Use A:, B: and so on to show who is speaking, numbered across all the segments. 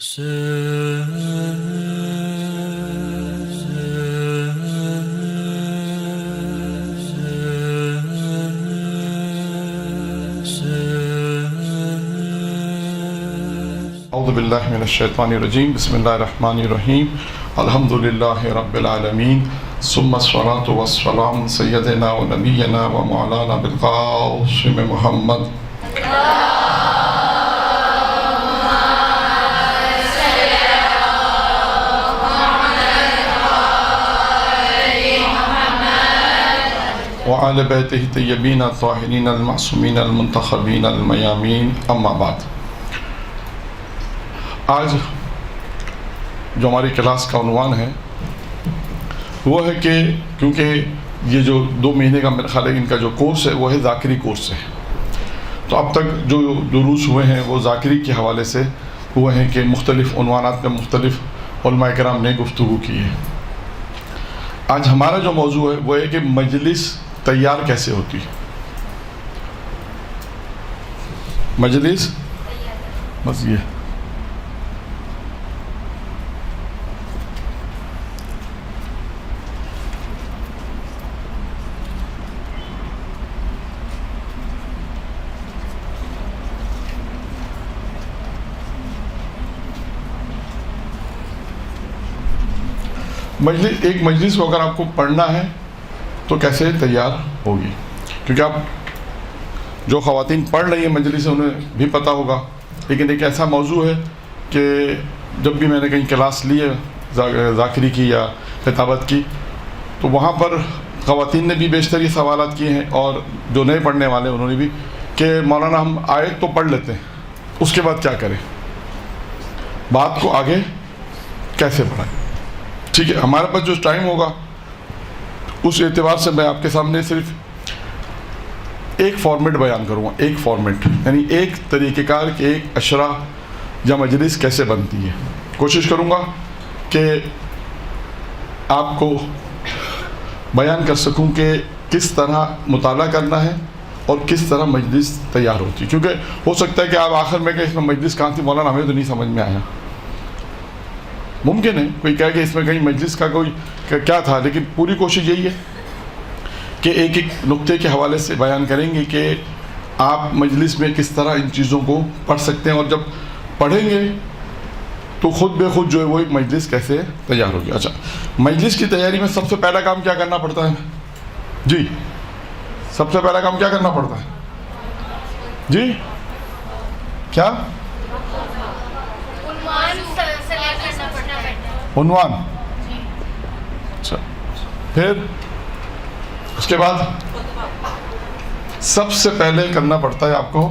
A: اعوذ باللہ من الشیطان الرجیم بسم اللہ الرحمن الرحیم الحمدللہ رب العالمین ثم الصلاة والسلام سیدنا و نبینا و مولانا بالقاسم محمد وعلى بیتہ الطیبین الطاہرین المعصومین المنتخبین المیامین اما بعد. آج جو ہماری کلاس کا عنوان ہے وہ ہے کہ کیونکہ یہ جو 2 مہینے کا میرا خیال ہے ان کا جو کورس ہے وہ ہے ذاکری کورس ہے، تو اب تک جو دروس ہوئے ہیں وہ ذاکری کے حوالے سے ہوئے ہیں کہ مختلف عنوانات میں مختلف علماء کرام نے گفتگو کی ہے. آج ہمارا جو موضوع ہے وہ ہے کہ مجلس تیار کیسے ہوتی ہے. مجلس بس یہ ایک مجلس کو اگر آپ کو پڑھنا ہے تو کیسے تیار ہوگی، کیونکہ آپ جو خواتین پڑھ رہی ہیں مجلس انہیں بھی پتہ ہوگا، لیکن ایک ایسا موضوع ہے کہ جب بھی میں نے کہیں کلاس لی ہے ذاکری کی یا کتابت کی تو وہاں پر خواتین نے بھی بیشتر یہ سوالات کیے ہیں، اور جو نئے پڑھنے والے انہوں نے بھی، کہ مولانا ہم آیت تو پڑھ لیتے ہیں اس کے بعد کیا کریں، بات کو آگے کیسے بڑھائیں. ٹھیک ہے، ہمارے پاس جو ٹائم ہوگا اس اعتبار سے میں آپ کے سامنے صرف ایک فارمیٹ بیان کروں گا، ایک فارمیٹ یعنی ایک طریقہ کار کہ ایک اشرا یا مجلس کیسے بنتی ہے. کوشش کروں گا کہ آپ کو بیان کر سکوں کہ کس طرح مطالعہ کرنا ہے اور کس طرح مجلس تیار ہوتی ہے، کیونکہ ہو سکتا ہے کہ آپ آخر میں کہ اس میں مجلس کہاں تھی مولانا ہمیں تو نہیں سمجھ میں آیا. ممکن ہے کوئی کہے کہ اس میں کہیں مجلس کا کوئی کیا تھا، لیکن پوری کوشش یہی ہے کہ ایک ایک نقطے کے حوالے سے بیان کریں گے کہ آپ مجلس میں کس طرح ان چیزوں کو پڑھ سکتے ہیں، اور جب پڑھیں گے تو خود بے خود جو ہے وہ ایک مجلس کیسے تیار ہوگی. اچھا، مجلس کی تیاری میں سب سے پہلا کام کیا کرنا پڑتا ہے؟ جی سب سے پہلا کام کیا کرنا پڑتا ہے؟ جی کیا؟ عنوان. اچھا، پھر اس کے بعد سب سے پہلے کرنا پڑتا ہے آپ کو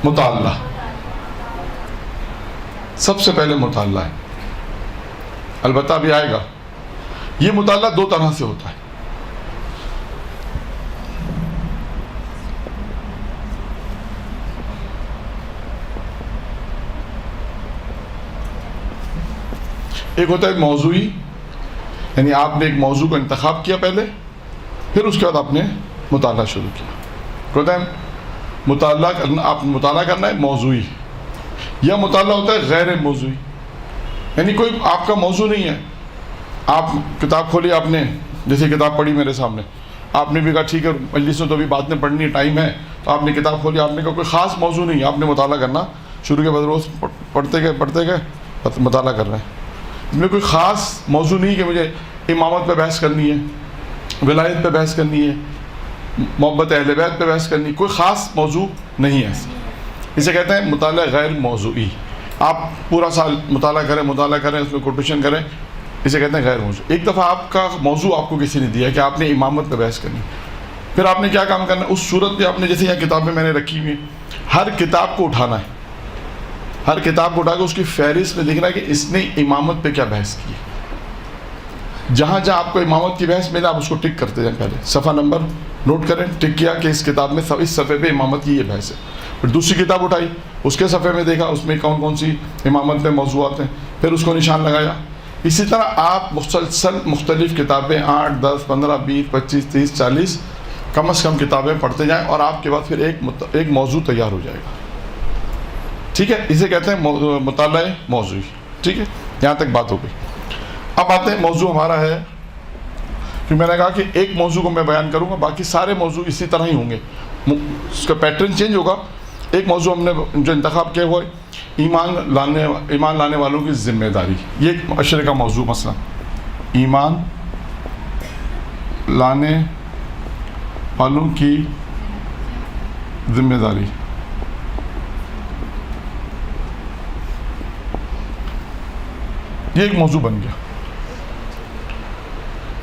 A: مطالعہ. سب سے پہلے مطالعہ ہے، البتہ ابھی آئے گا. یہ مطالعہ 2 طرح سے ہوتا ہے. ایک ہوتا ہے موضوعی، یعنی آپ نے ایک موضوع کا انتخاب کیا پہلے، پھر اس کے بعد آپ نے مطالعہ شروع کیا. ہوتا ہے مطالعہ کرنا، آپ مطالعہ کرنا ہے موضوعی، یا مطالعہ ہوتا ہے غیر موضوعی، یعنی کوئی آپ کا موضوع نہیں ہے. آپ کتاب کھولی، آپ نے جیسے کتاب پڑھی میرے سامنے، آپ نے بھی کہا ٹھیک ہے مجلس میں تو ابھی بات نہیں پڑھنی، ٹائم ہے، تو آپ نے کتاب کھولی، آپ نے کہا کوئی خاص موضوع نہیں ہے، آپ نے مطالعہ کرنا شروع کیا، بس روز پڑھتے گئے مطالعہ کر رہے ہیں. اس میں کوئی خاص موضوع نہیں کہ مجھے امامت پہ بحث کرنی ہے، ولایت پہ بحث کرنی ہے، محبت اہل بیت پہ بحث کرنی، کوئی خاص موضوع نہیں ہے. اسے کہتے ہیں مطالعہ غیر موضوعی. آپ پورا سال مطالعہ کریں اس میں کوٹیشن کریں، اسے کہتے ہیں غیر موضوع. ایک دفعہ آپ کا موضوع آپ کو کسی نے دیا کہ آپ نے امامت پہ بحث کرنی، پھر آپ نے کیا کام کرنا ہے اس صورت میں. آپ نے جیسے یہاں کتابیں میں نے رکھی ہوئی ہیں، ہر کتاب کو اٹھانا ہے، ہر کتاب کو اٹھا کے اس کی فہرست میں دیکھنا ہے کہ اس نے امامت پہ کیا بحث کی. جہاں جہاں آپ کو امامت کی بحث ملے آپ اس کو ٹک کرتے جائیں. پہلے صفحہ نمبر نوٹ کریں، ٹک کیا کہ اس کتاب میں اس صفحے پہ امامت کی یہ بحث ہے. پھر دوسری کتاب اٹھائی، اس کے صفحے میں دیکھا اس میں کون کون سی امامت میں موضوعات ہیں، پھر اس کو نشان لگایا. اسی طرح آپ مسلسل مختلف کتابیں 8 10 15 20 25 30 40 کم از کم کتابیں پڑھتے جائیں، اور آپ کے بعد پھر ایک موضوع تیار ہو جائے گا. ٹھیک ہے, اسے کہتے ہیں مطالعہ موضوعی. ٹھیک ہے, یہاں تک بات ہو گئی. اب آتے ہیں موضوع ہمارا ہے کہ میں نے کہا کہ ایک موضوع کو میں بیان کروں گا, باقی سارے موضوع اسی طرح ہی ہوں گے, اس کا پیٹرن چینج ہوگا. ایک موضوع ہم نے جو انتخاب کیا وہ ایمان لانے والوں کی ذمہ داری. یہ ایک معاشرے کا موضوع مسئلہ, ایمان لانے والوں کی ذمہ داری. یہ ایک موضوع بن گیا.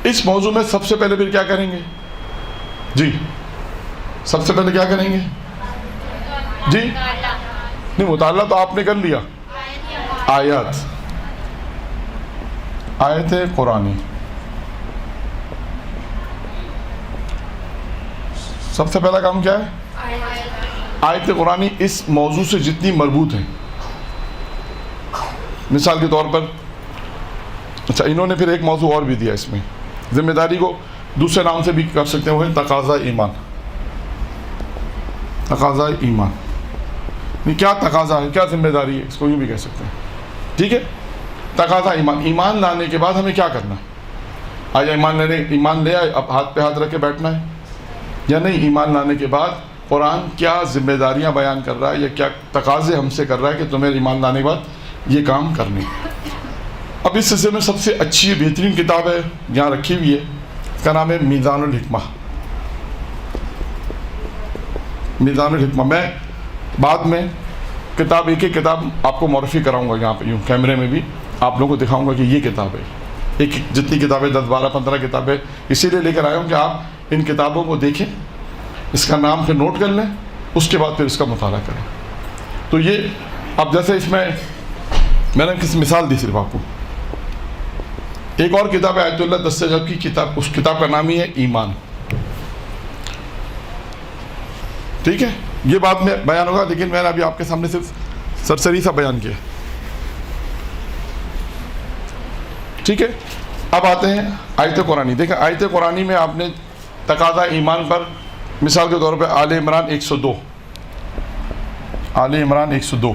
A: اس موضوع میں سب سے پہلے پھر کیا کریں گے جی؟ سب سے پہلے کیا کریں گے جی؟ نہیں, مطالعہ تو آپ نے کر لیا. آیت قرآنی. سب سے پہلا کام کیا ہے؟ آیت قرآنی اس موضوع سے جتنی مربوط ہیں. مثال کے طور پر اچھا, انہوں نے پھر ایک موضوع اور بھی دیا اس میں, ذمہ داری کو دوسرے نام سے بھی کر سکتے ہیں, وہ ہے تقاضا ایمان. تقاضا ایمان نہیں, کیا تقاضا ہے, کیا ذمہ داری ہے, اس کو یوں بھی کہہ سکتے ہیں. ٹھیک ہے, تقاضا ایمان. ایمان لانے کے بعد ہمیں کیا کرنا ہے؟ آیا ایمان لے آئے, اب ہاتھ پہ ہاتھ رکھ کے بیٹھنا ہے یا نہیں؟ ایمان لانے کے بعد قرآن کیا ذمہ داریاں بیان کر رہا ہے یا کیا تقاضے ہم سے کر رہا ہے کہ تمہیں ایمان لانے کے بعد یہ کام کرنے. اب اس سلسلے میں سب سے اچھی بہترین کتاب ہے, یہاں رکھی ہوئی ہے, اس کا نام ہے میزان الحکمہ. میزان الحکمہ. میں بعد میں کتاب ایک کتاب آپ کو معرفی کراؤں گا, یہاں پہ یوں کیمرے میں بھی آپ لوگوں کو دکھاؤں گا کہ یہ کتاب ہے. ایک جتنی کتابیں 10 12 15 کتابیں اسی لیے لے کر آیا ہوں کہ آپ ان کتابوں کو دیکھیں, اس کا نام پھر نوٹ کر لیں, اس کے بعد پھر اس کا مطالعہ کریں. تو یہ اب جیسے اس میں نے کس مثال دی صرف آپ کو. ایک اور کتاب ہے آیت اللہ دستجاب کی کتاب, اس کتاب کا نام ہی ہے ایمان. ٹھیک ہے, یہ بات میں بیان ہوگا, لیکن میں نے ابھی آپ کے سامنے صرف سرسری سا بیان کیا. ٹھیک ہے, اب آتے ہیں آیت قرآنی. دیکھیں آیت قرآنی میں آپ نے تقاضا ایمان پر مثال کے طور پہ آل عمران 102, آل عمران 102,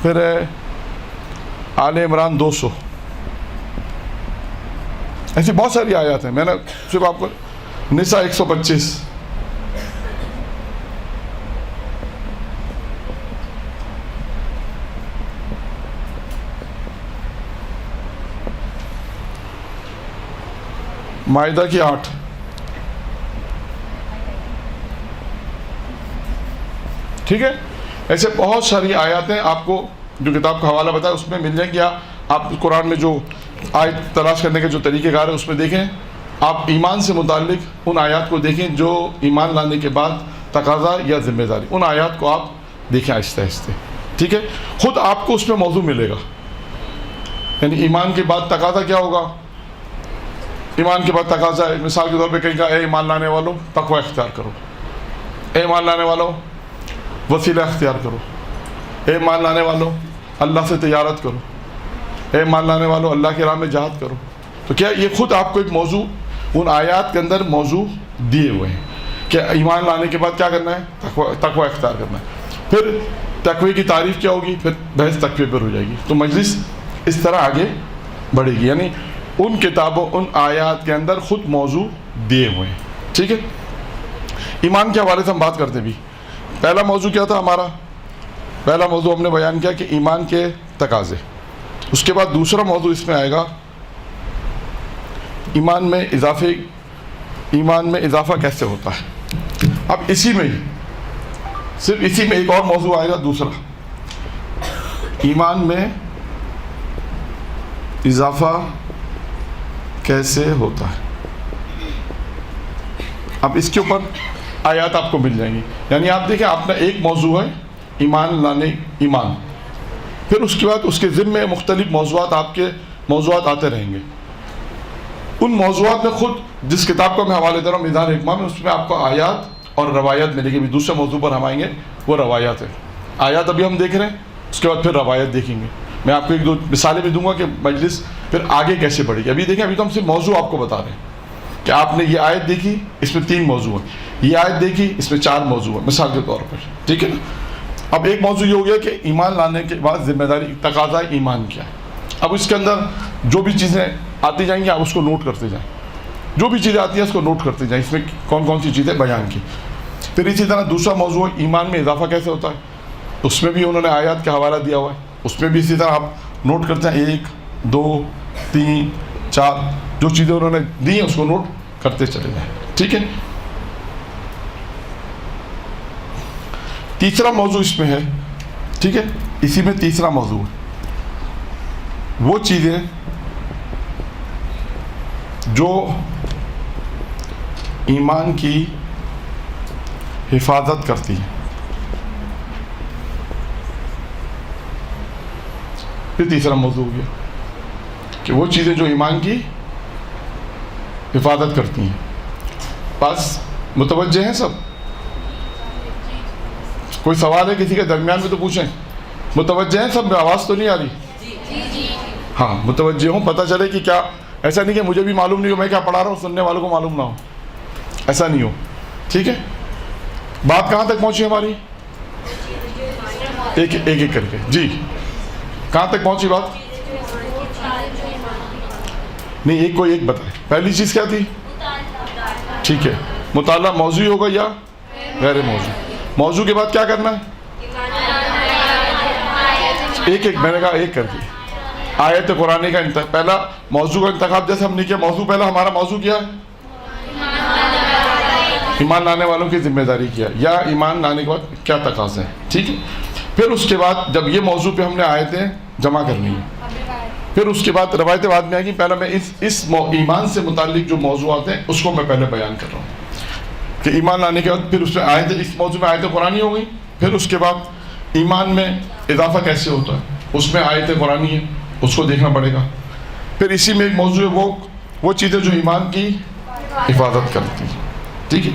A: پھر آل عمران 200, ایسی بہت ساری آیات ہیں. میں نے صرف آپ کو نساء 125, مائدہ کی 8, ٹھیک ہے, ایسے بہت ساری آیات ہیں. آپ کو جو کتاب کا حوالہ بتایا اس میں مل جائیں گے. آپ قرآن میں جو آیت تلاش کرنے کے جو طریقہ کار ہے اس میں دیکھیں. آپ ایمان سے متعلق ان آیات کو دیکھیں جو ایمان لانے کے بعد تقاضا یا ذمہ داری, ان آیات کو آپ دیکھیں آہستہ آہستہ. ٹھیک ہے, خود آپ کو اس میں موضوع ملے گا. یعنی ایمان کے بعد تقاضا کیا ہوگا؟ ایمان کے بعد تقاضا ہے, مثال کے طور پہ کہیں گا اے ایمان لانے والوں تقوی اختیار کرو, اے ایمان لانے والوں وسیلہ اختیار کرو, اے ایمان لانے والوں اللہ سے تجارت کرو, اے ایمان لانے والوں اللہ کی راہ میں جہاد کرو. تو کیا یہ خود آپ کو ایک موضوع ان آیات کے اندر موضوع دیے ہوئے ہیں کہ ایمان لانے کے بعد کیا کرنا ہے؟ تقوی اختیار کرنا ہے. پھر تقوی کی تعریف کیا ہوگی, پھر بحث تقوی پر ہو جائے گی. تو مجلس اس طرح آگے بڑھے گی. یعنی ان کتابوں ان آیات کے اندر خود موضوع دیے ہوئے ہیں. ٹھیک ہے, ایمان کے حوالے سے ہم بات کرتے بھی. پہلا موضوع کیا تھا ہمارا؟ پہلا موضوع ہم نے بیان کیا کہ ایمان کے تقاضے. اس کے بعد دوسرا موضوع اس میں آئے گا ایمان میں اضافہ کیسے ہوتا ہے. اب اسی میں ہی صرف اسی میں ایک اور موضوع آئے گا دوسرا, ایمان میں اضافہ کیسے ہوتا ہے. اب اس کے اوپر آیات آپ کو مل جائیں گی. یعنی آپ دیکھیں اپنا ایک موضوع ہے ایمان لانے, ایمان, پھر اس کے بعد اس کے ذمے مختلف موضوعات آپ کے موضوعات آتے رہیں گے. ان موضوعات میں خود جس کتاب کو میں حوالے دے رہا ہوں میزان الحکمہ میں, اس میں آپ کو آیات اور روایات ملے گی. دوسرے موضوع پر ہم آئیں گے, وہ روایات ہے. آیات ابھی ہم دیکھ رہے ہیں, اس کے بعد پھر روایت دیکھیں گے. میں آپ کو ایک دو مثالیں بھی دوں گا کہ مجلس پھر آگے کیسے بڑھے گی. ابھی دیکھیں, ابھی تو ہم صرف موضوع آپ کو بتا رہے ہیں کہ آپ نے یہ آیت دیکھی, اس میں 3 موضوع ہیں, یہ آیت دیکھی, اس میں 4 موضوع ہیں مثال کے طور پر. ٹھیک ہے نا. اب ایک موضوع یہ ہو گیا کہ ایمان لانے کے بعد ذمہ داری تقاضا ایمان کیا ہے. اب اس کے اندر جو بھی چیزیں آتی جائیں گی آپ اس کو نوٹ کرتے جائیں, جو بھی چیزیں آتی ہیں اس کو نوٹ کرتے جائیں, اس میں کون کون سی چیزیں بیان کی. پھر اسی طرح دوسرا موضوع ایمان میں اضافہ کیسے ہوتا ہے, اس میں بھی انہوں نے آیات کا حوالہ دیا ہوا ہے, اس میں بھی اسی طرح آپ نوٹ کرتے ہیں 1 2 3 4 جو چیزیں انہوں نے دی ہیں اس کو نوٹ کرتے چلے جائیں. ٹھیک ہے. تیسرا موضوع اس میں ہے, ٹھیک ہے, اسی میں تیسرا موضوع ہے وہ چیزیں جو ایمان کی حفاظت کرتی ہیں. پھر تیسرا موضوع ہو گیا کہ وہ چیزیں جو ایمان کی حفاظت کرتی ہیں. بس متوجہ ہیں سب؟ کوئی سوال ہے کسی کے درمیان میں تو پوچھیں. متوجہ ہیں سب؟ آواز تو نہیں آ رہی؟ ہاں متوجہ ہوں, پتہ چلے کہ کیا, ایسا نہیں کہ مجھے بھی معلوم نہیں ہو میں کیا پڑھا رہا ہوں, سننے والوں کو معلوم نہ ہو, ایسا نہیں ہو. ٹھیک ہے. بات کہاں تک پہنچی ہماری؟ ایک ایک کر کے. جی کہاں تک پہنچی بات؟ نہیں ایک کوئی ایک بتائے. پہلی چیز کیا تھی؟ ٹھیک ہے, مطالعہ موضوعی ہوگا یا غیر موضوع؟ موضوع کے بعد کیا کرنا ہے؟ ایک میں نے کہا ایک کر کے. آیت قرآن کا پہلا موضوع کا انتخاب جیسے ہم نے کیا, موضوع پہلا ہمارا موضوع کیا ہے؟ ایمان لانے والوں کی ذمہ داری کیا, یا ایمان لانے کے بعد کیا تقاضے ہیں. ٹھیک ہے. پھر اس کے بعد جب یہ موضوع پہ ہم نے آیتیں جمع کرنی ہے, پھر اس کے بعد روایتیں بعد میں آئیں گی. پہلا میں اس ایمان سے متعلق جو موضوعات ہیں اس کو میں پہلے بیان کر رہا ہوں کہ ایمان لانے کے بعد پھر اس میں آیتیں, اس موضوع میں آیتیں قرآنی ہو گئی. پھر اس کے بعد ایمان میں اضافہ کیسے ہوتا ہے, اس میں آیتیں قرآنی ہیں, اس کو دیکھنا پڑے گا. پھر اسی میں ایک موضوع ہے وہ چیزیں جو ایمان کی حفاظت کرتی ہیں. ٹھیک ہے.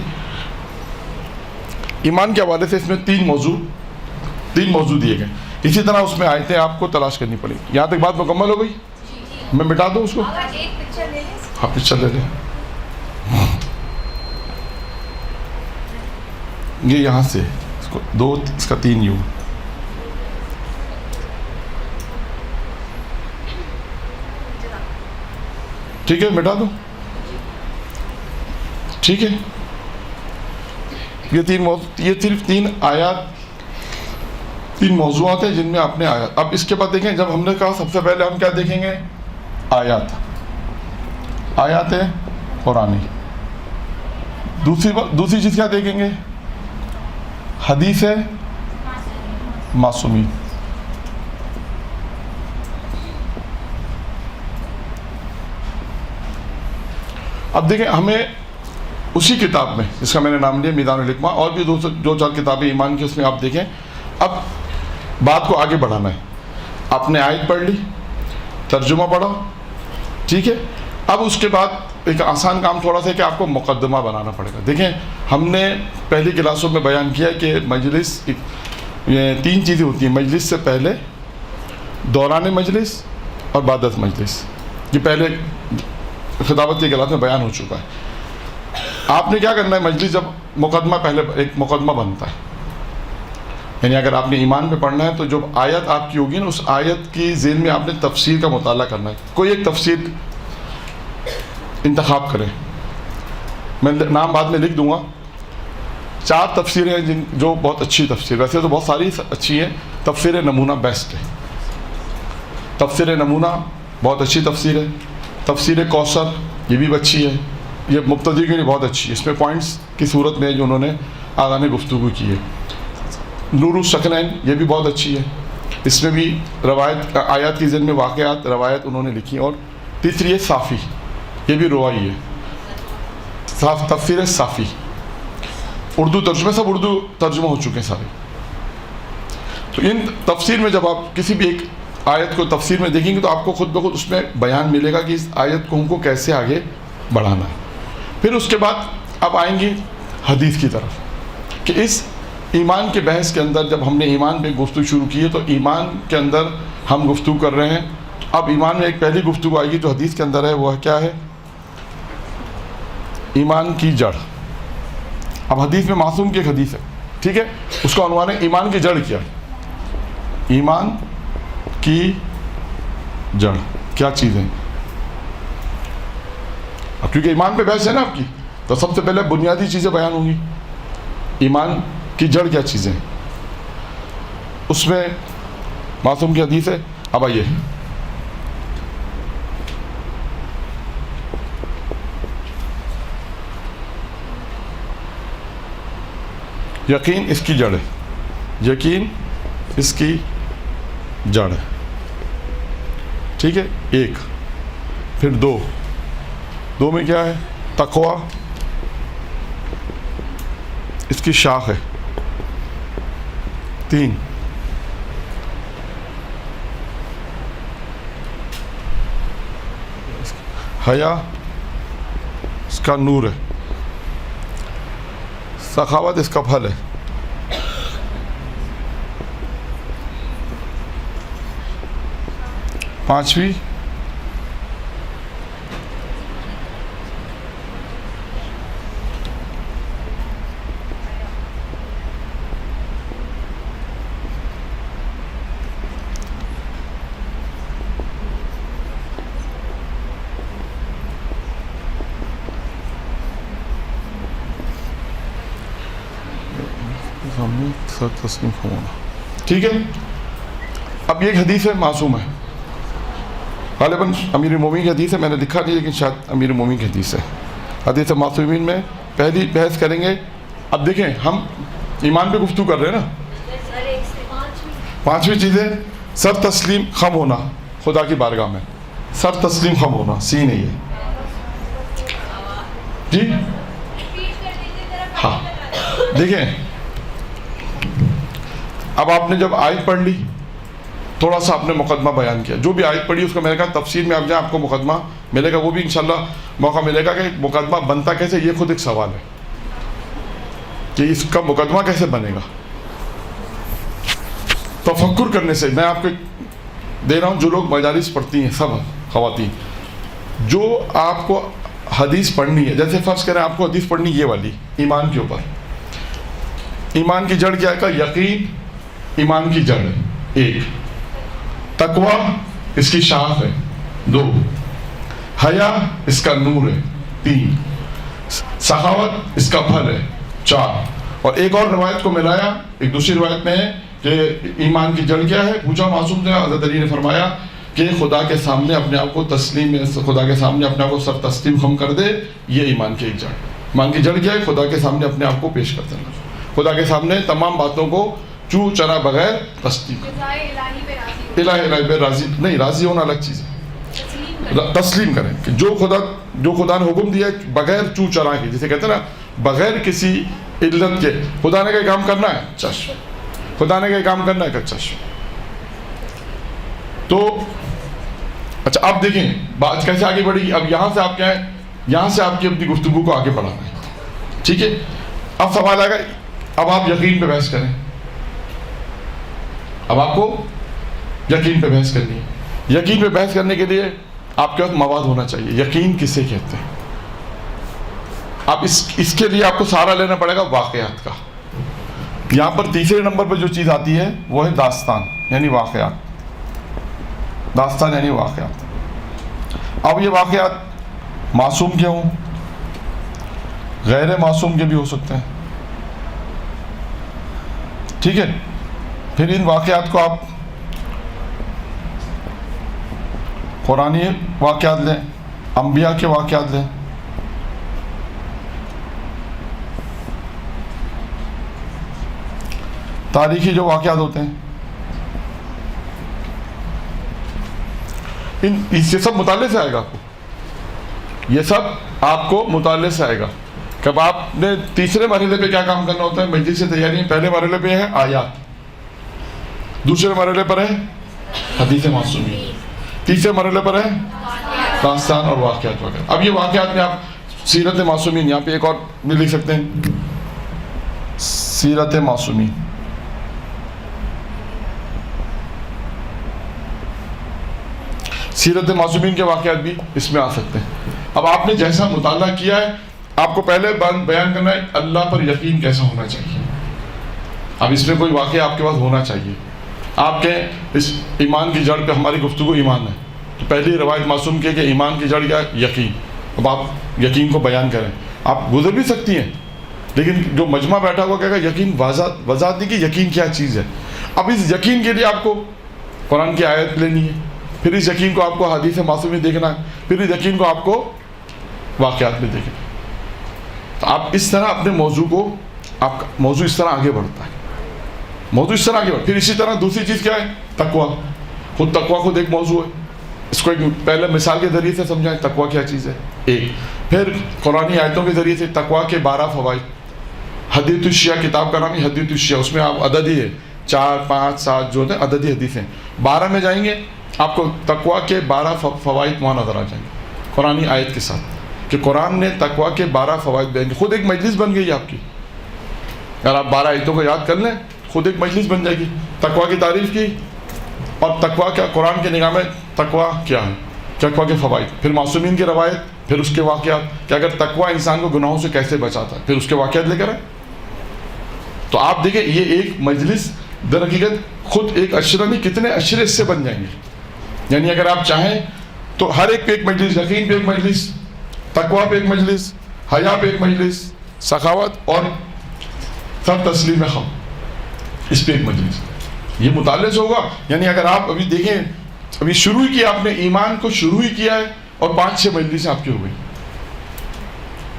A: ایمان کے حوالے سے اس میں تین موضوع دیے گئے. اسی طرح اس میں آیتیں آپ کو تلاش کرنی پڑے گی. یہاں تک بات مکمل ہو گئی؟ میں مٹا دوں اس کو؟ ہاں پکچر لے لیں. یہ یہاں سے اس کو 2 اس کا 3 یوں. ٹھیک ہے مٹا دوں. ٹھیک ہے. یہ صرف 3 آیات 3 موضوعات ہیں جن میں آپ نے آیات. اب اس کے بعد دیکھیں, جب ہم نے کہا سب سے پہلے ہم کیا دیکھیں گے؟ آیات قرآنی. دوسری چیز کیا دیکھیں گے؟ حدیث معصومین. اب دیکھیں ہمیں اسی کتاب میں جس کا میں نے نام لیا میدان الحکمہ, اور بھی 2-4 کتابیں ایمان کی, اس میں آپ دیکھیں. اب بات کو آگے بڑھانا ہے. آپ نے آیت پڑھ لی, ترجمہ پڑھا, ٹھیک ہے. اب اس کے بعد ایک آسان کام تھوڑا سا کہ آپ کو مقدمہ بنانا پڑے گا. دیکھیں ہم نے پہلی کلاسوں میں بیان کیا کہ مجلس 3 چیزیں ہوتی ہیں: مجلس سے پہلے, دوران مجلس اور بعد از مجلس. یہ پہلے خطابت کی کلاس میں بیان ہو چکا ہے. آپ نے کیا کرنا ہے؟ مجلس جب مقدمہ, پہلے ایک مقدمہ بنتا ہے, یعنی اگر آپ نے ایمان پہ پڑھنا ہے تو جب آیت آپ کی ہوگی نا, اس آیت کی ذیل میں آپ نے تفسیر کا مطالعہ کرنا ہے. کوئی ایک تفسیر انتخاب کریں, میں نام بعد میں لکھ دوں گا. 4 تفسیریں ہیں جو بہت اچھی تفسیر, ویسے تو بہت ساری اچھی ہیں. تفسیر نمونہ بیسٹ ہے. تفسیر نمونہ بہت اچھی تفسیر ہے. تفسیر کوثر یہ بھی اچھی ہے, یہ مبتدی کے لیے بہت اچھی ہے. اس میں پوائنٹس کی صورت میں جو انہوں نے آغاز گفتگو کی ہے. نور الثقلین یہ بھی بہت اچھی ہے. اس میں بھی روایت, آیات کی ذیل میں واقعات, روایت انہوں نے لکھی. اور تیسری ہے صافی, یہ بھی روائی ہے. تفسیر صافی اردو ترجمے, سب اردو ترجمہ ہو چکے ہیں سارے. تو ان تفسیر میں جب آپ کسی بھی ایک آیت کو تفسیر میں دیکھیں گے تو آپ کو خود بخود اس میں بیان ملے گا کہ اس آیت کو ہم کو کیسے آگے بڑھانا ہے. پھر اس کے بعد اب آئیں گے حدیث کی طرف کہ اس ایمان کے بحث کے اندر جب ہم نے ایمان پہ گفتگو شروع کی ہے تو ایمان کے اندر ہم گفتگو کر رہے ہیں. اب ایمان میں ایک پہلی گفتگو آئے گی جو حدیث کے اندر ہے, وہ کیا ہے؟ ایمان کی جڑ. اب حدیث میں معصوم کی ایک حدیث ہے, ٹھیک ہے. اس کا عنوان ہے ایمان کی جڑ کیا. ایمان کی جڑ کیا چیز ہے. اب کیونکہ ایمان پہ بحث ہے نا آپ کی, تو سب سے پہلے بنیادی چیزیں بیان ہوں گی. ایمان کی جڑ کیا چیزیں, اس میں معصوم کی حدیث ہے. اب آئیے, یقین اس کی جڑ ہے. یقین اس کی جڑ ہے. ٹھیک ہے. ایک, پھر دو میں کیا ہے, تقوی اس کی شاخ ہے. تین, حیا اس کا نور ہے. سخاوت اس کا پھل ہے. پانچویں, سر تسلیم ہونا. ٹھیک ہے. اب یہ ایک حدیث ہے, معصوم ہے. غالباً امیر المومنین کی حدیث ہے, میں نے لکھا نہیں لیکن شاید امیر المومنین کی حدیث ہے. حدیث معصومین میں پہلی بحث کریں گے. اب دیکھیں ہم ایمان پہ گفتگو کر رہے ہیں نا. پانچویں چیز ہے سر تسلیم خم ہونا خدا کی بارگاہ میں. سر تسلیم خم ہونا, سین ہے یہ. جی ہاں. دیکھیں اب آپ نے جب آیت پڑھ لی, تھوڑا سا آپ نے مقدمہ بیان کیا. جو بھی آیت پڑھی اس کا میں نے کہا تفسیر میں آپ جائیں, آپ کو مقدمہ ملے گا. وہ بھی انشاءاللہ موقع ملے گا کہ مقدمہ بنتا کیسے, یہ خود ایک سوال ہے کہ اس کا مقدمہ کیسے بنے گا. تفکر کرنے سے میں آپ کو دے رہا ہوں, جو لوگ مجالس پڑھتی ہیں سب خواتین, جو آپ کو حدیث پڑھنی ہے, جیسے فرض کریں آپ کو حدیث پڑھنی یہ والی ایمان کے اوپر. ایمان کی جڑ کیا ہے؟ یقین ایمان کی جڑ ہے. ایک, تقوی اس کی شاخ ہے. دو, حیا اس کا نور ہے. تین, سخاوت اس کا پھل ہے. چار, اور ایک اور روایت کو ملایا, ایک دوسری روایت میں ہے کہ ایمان کی جڑ کیا ہے. پوچھا معصوم نے, حضرت علی نے فرمایا کہ خدا کے سامنے اپنے آپ کو تسلیم, خدا کے سامنے اپنے آپ کو سر تسلیم خم کر دے, یہ ایمان کی ایک جڑ. ایمان کی جڑ کیا ہے؟ خدا کے سامنے اپنے آپ کو پیش کر دینا, خدا کے سامنے تمام باتوں کو چو چرا بغیر تصدیق. الہی پہ راضی نہیں, راضی ہونا الگ چیز ہے. تسلیم کریں کہ جو خدا نے حکم دیا بغیر چو چرا کے, جسے کہتے ہیں نا بغیر کسی علت کے, خدا نے کوئی کام کرنا ہے چشم, خدا نے کوئی کام کرنا ہے کہ چشم. تو اچھا اب دیکھیں بات کیسے آگے بڑھے گی. اب یہاں سے آپ کیا ہے, یہاں سے آپ کی اپنی گفتگو کو آگے بڑھانا ہے. ٹھیک ہے. اب سوال آئے گا, اب آپ یقین پہ بحث کریں. اب آپ کو یقین پہ بحث کرنی ہے. یقین پہ بحث کرنے کے لیے آپ کے پاس مواد ہونا چاہیے. یقین کسے کہتے ہیں؟ اب اس کے لیے آپ کو سہارا لینا پڑے گا واقعات کا. یہاں پر تیسرے نمبر پر جو چیز آتی ہے وہ ہے داستان یعنی واقعات. داستان یعنی واقعات. اب یہ واقعات معصوم کے ہوں, غیر معصوم کے بھی ہو سکتے ہیں. ٹھیک ہے. پھر ان واقعات کو آپ قرآنی واقعات لیں, انبیاء کے واقعات لیں, تاریخی جو واقعات ہوتے ہیں, یہ سب مطالعے سے آئے گا آپ کو. یہ سب آپ کو مطالعے سے آئے گا. کب آپ نے تیسرے مرحلے پہ کیا کام کرنا ہوتا ہے مجلس سے تیاری. پہلے مرحلے پہ ہے آیات, دوسرے مرحلے پر ہے حدیث معصومی, تیسرے مرحلے پر ہے داستان اور واقعات وغیرہ. اب یہ واقعات میں آپ سیرت معصومین, یہاں پہ ایک اور بھی لکھ سکتے ہیں سیرت معصومین. سیرت معصومین کے واقعات بھی اس میں آ سکتے ہیں. اب آپ نے جیسا مطالعہ کیا ہے, آپ کو پہلے بیان کرنا ہے اللہ پر یقین کیسا ہونا چاہیے. اب اس میں کوئی واقعہ آپ کے پاس ہونا چاہیے. آپ کے اس ایمان کی جڑ پہ ہماری گفتگو ایمان ہے, تو پہلی روایت معصوم کی کہ ایمان کی جڑ کیا؟ یقین. اب آپ یقین کو بیان کریں, آپ گزر بھی سکتی ہیں, لیکن جو مجمع بیٹھا ہوا کہے گا یقین وضاحت نہیں کہ یقین کیا چیز ہے. اب اس یقین کے لیے آپ کو قرآن کی آیت لینی ہے, پھر اس یقین کو آپ کو حدیث معصوم میں دیکھنا ہے, پھر اس یقین کو آپ کو واقعات میں دیکھنا ہے. تو آپ اس طرح اپنے موضوع کو, آپ کا موضوع اس طرح آگے بڑھتا ہے, موضوع اس طرح آگے بڑھتا ہے. پھر اسی طرح دوسری چیز کیا ہے؟ تقویٰ. خود تقویٰ خود ایک موضوع ہے, اس کو ایک پہلے مثال کے ذریعے سے سمجھائیں تقویٰ کیا چیز ہے ایک. پھر قرآنی آیتوں کے ذریعے سے تقویٰ کے 12 فوائد. حدیث الشیعہ کتاب کا نام ہے حدیث الشیعہ, اس میں آپ عددی ہے 4 5 7 جو ہے عددی حدیثیں. 12 میں جائیں گے آپ کو تقویٰ کے 12 فوائد وہاں نظر آ جائیں گے قرآنی آیت کے ساتھ, کہ قرآن نے تقویٰ کے 12 فوائد بیان کیے. خود ایک مجلس بن گئی آپ کی, اگر آپ 12 آیتوں کو یاد کر لیں خود ایک مجلس بن جائے گی. تقویٰ کی تعریف کی, اور تقویٰ کیا قرآن کے نگاہ میں تقویٰ کیا ہے, تقویٰ کے فوائد, پھر معصومین کی روایت, پھر اس کے واقعات کہ اگر تقویٰ انسان کو گناہوں سے کیسے بچاتا ہے, پھر اس کے واقعات لے کر آئے. تو آپ دیکھیں یہ ایک مجلس در حقیقت خود ایک اشرہ نہیں کتنے اشرے اس سے بن جائیں گے. یعنی اگر آپ چاہیں تو ہر ایک پہ ایک مجلس, یقین پہ ایک مجلس, تقویٰ پہ ایک مجلس, حیا پہ ایک مجلس, سخاوت اور سب تسلیم خم, اس پہ ایک مجلس. یہ مطالعے سے ہوگا. یعنی اگر آپ ابھی دیکھیں, ابھی شروع ہی کیا آپ نے, ایمان کو شروع ہی کیا ہے اور 5-6 مجلسیں آپ کی ہو گئی.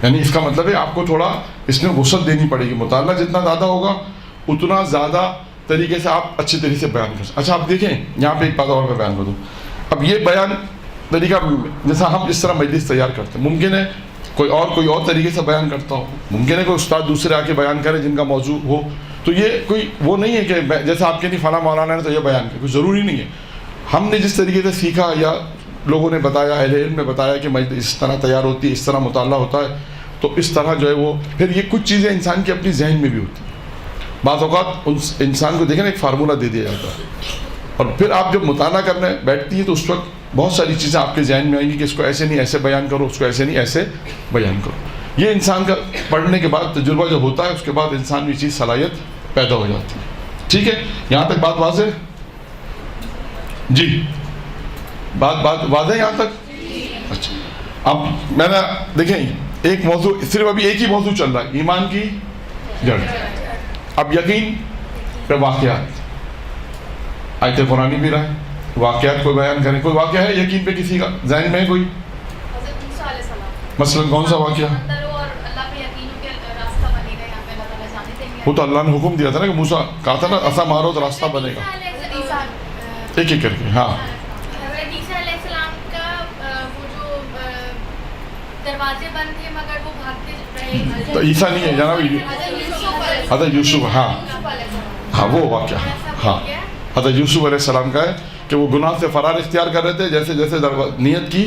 A: یعنی اس کا مطلب ہے آپ کو تھوڑا اس میں وسعت دینی پڑے گی. مطالعہ جتنا زیادہ ہوگا اتنا زیادہ طریقے سے آپ اچھے طریقے سے بیان کر سکتے. اچھا آپ دیکھیں یہاں پہ ایک بات اور میں بیان کر دوں. اب یہ بیان طریقہ جیسا ہم اس طرح مجلس تیار کرتے ہیں, ممکن ہے کوئی اور طریقے سے بیان کرتا ہو, ممکن ہے کوئی استاد دوسرے آ کے بیان کرے جن کا موضوع ہو. تو یہ کوئی وہ نہیں ہے کہ جیسا آپ کے نہیں فلاں مولانا نے تو یہ بیان کیا, کوئی ضروری نہیں ہے. ہم نے جس طریقے سے سیکھا یا لوگوں نے بتایا, اہل علم نے بتایا کہ مجلس اس طرح تیار ہوتی ہے, اس طرح مطالعہ ہوتا ہے, تو اس طرح جو ہے وہ پھر یہ کچھ چیزیں انسان کی اپنی ذہن میں بھی ہوتی ہیں. بعض اوقات انسان کو دیکھیں نا ایک فارمولہ دے دیا جاتا ہے, اور پھر آپ جب مطالعہ کرنے بیٹھتی ہیں تو اس وقت بہت ساری چیزیں آپ کے ذہن میں آئیں گی کہ اس کو ایسے نہیں ایسے بیان کرو, اس کو ایسے نہیں ایسے بیان کرو. یہ انسان کا پڑھنے کے بعد تجربہ جب ہوتا ہے اس کے بعد انسان میں چیز صلاحیت پیدا ہو جاتی ہے. ٹھیک ہے, یہاں تک بات واضح؟ جی بات واضح یہاں تک؟ اچھا, اب میں نے دیکھیں ایک موضوع, صرف ابھی ایک ہی موضوع چل رہا ہے, ایمان کی جڑ. اب یقین پہ واقعات, آیت قرآنی بھی رہا ہے, واقعات کو بیان کریں. کوئی واقعہ ہے یقین پہ کسی کا ذہن میں کوئی؟ مثلا کون سا واقعہ؟ وہ تو اللہ نے حکم دیا تھا نا کہ موسیٰ کہا تھا نا ایسا مارو تو راستہ بنے گا, ایک ایک کر کے. ہاں
B: دروازے بند تھے مگر وہ بھاگتے رہے.
A: تو عیسیٰ نہیں ہے جناب, حضرت یوسف. ہاں ہاں وہ واقعہ, ہاں حضرت یوسف علیہ السلام کا ہے کہ وہ گناہ سے فرار اختیار کر رہے تھے, جیسے جیسے نیت کی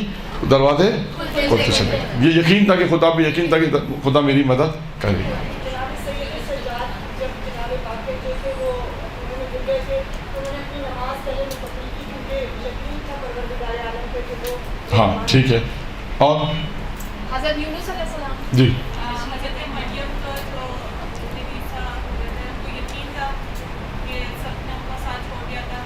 A: دروازے کھلتے چلے. یہ یقین تھا کہ خدا بھی یقین تھا کہ خدا میری مدد کرے گا. ہاں ٹھیک ہے. اور
B: حضرت یونس علیہ السلام
A: جی
C: حضرت مریم کا جو یقین تھا کہ سب نے ان کا ساتھ چھوڑ دیا تھا.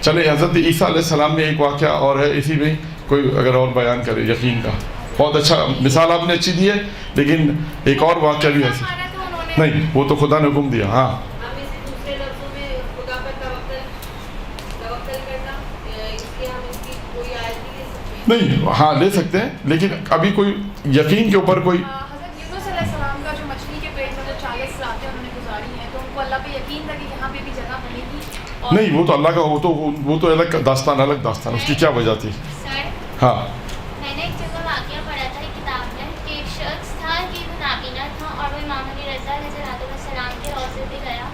A: چلے حضرت عیسیٰ علیہ السلام میں ایک واقعہ اور ہے, اسی میں کوئی اگر اور بیان کرے یقین کا. بہت اچھا مثال آپ نے اچھی دی ہے, لیکن ایک اور واقعہ بھی ایسا نہیں, وہ تو خدا نے حکم دیا. ہاں نہیں, ہاں لے سکتے ہیں, لیکن ابھی کوئی یقین کے اوپر کوئی.
B: حضرت یونس علیہ السلام کا جو مچھلی کے پیٹ میں 40 راتیں انہوں نے گزاری ہیں, تو ان کو اللہ پہ یقین تھا کہ یہاں پہ بھی جگہ بنے گی.
A: نہیں وہ تو اللہ کا, وہ تو الگ داستان, الگ داستان, اس کی کیا وجہ تھی. ہاں
D: میں نے ایک جگہ واقعہ پڑھا تھا ایک کتاب میں کہ ایک شخص تھا کہ وہ نابینا تھا اور وہ امام علی رضا علیہ السلام کے روضے پہ گیا,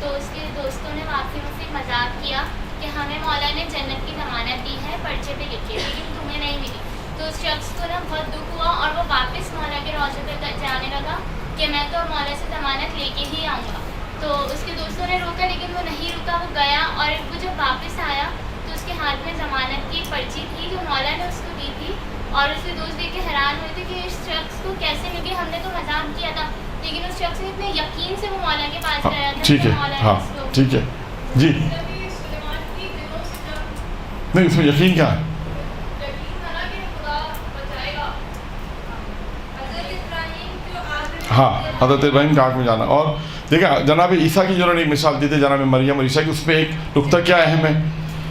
D: تو اس کے دوستوں نے واقعی ان سے مذاق کیا کہ ہمیں مولا نے جنت کی ضمانت دی ہے پرچے پہ لکھی, لیکن تمہیں نہیں ملی. تو اس شخص کو نا بہت دکھ ہوا اور وہ واپس مولا کے روضے پہ جانے لگا کہ میں تو مولا سے ضمانت لے کے ہی آؤں گا. تو اس کے دوستوں نے روکا, لیکن وہ نہیں رکا, وہ گیا اور وہ جب واپس آیا تو اس کے ہاتھ میں ضمانت کی پرچی تھی جو مولا نے اس کو دی تھی, اور اس کے دوست دیکھ کے حیران ہوئے تھے کہ اس شخص کو کیسے مل گئی, ہم نے تو مذاق کیا تھا لیکن اس شخص نے اتنے یقین سے وہ مولا کے پاس
A: ہاں
D: گیا تھا
A: ٹھیک
D: کہ
A: ہے،
D: مولا نے
A: ہاں
D: اس کو
A: ٹھیک ہے جی.
C: نبی سلیمان کی دلوں سے جب
A: نہیں اس میں یقین کیا ہے؟
C: یقین تھا نا کہ خدا بچائے گا. حضرت ابراہیم جو آخری
A: ہاں حضرت ابراہیم کے آنکھ میں جانا. اور دیکھیں جناب عیسیٰ کی جنہوں نے ایک مثال دی تھی جناب مریم اور عیسیٰ کی، اس میں ایک نقطہ کیا اہم ہے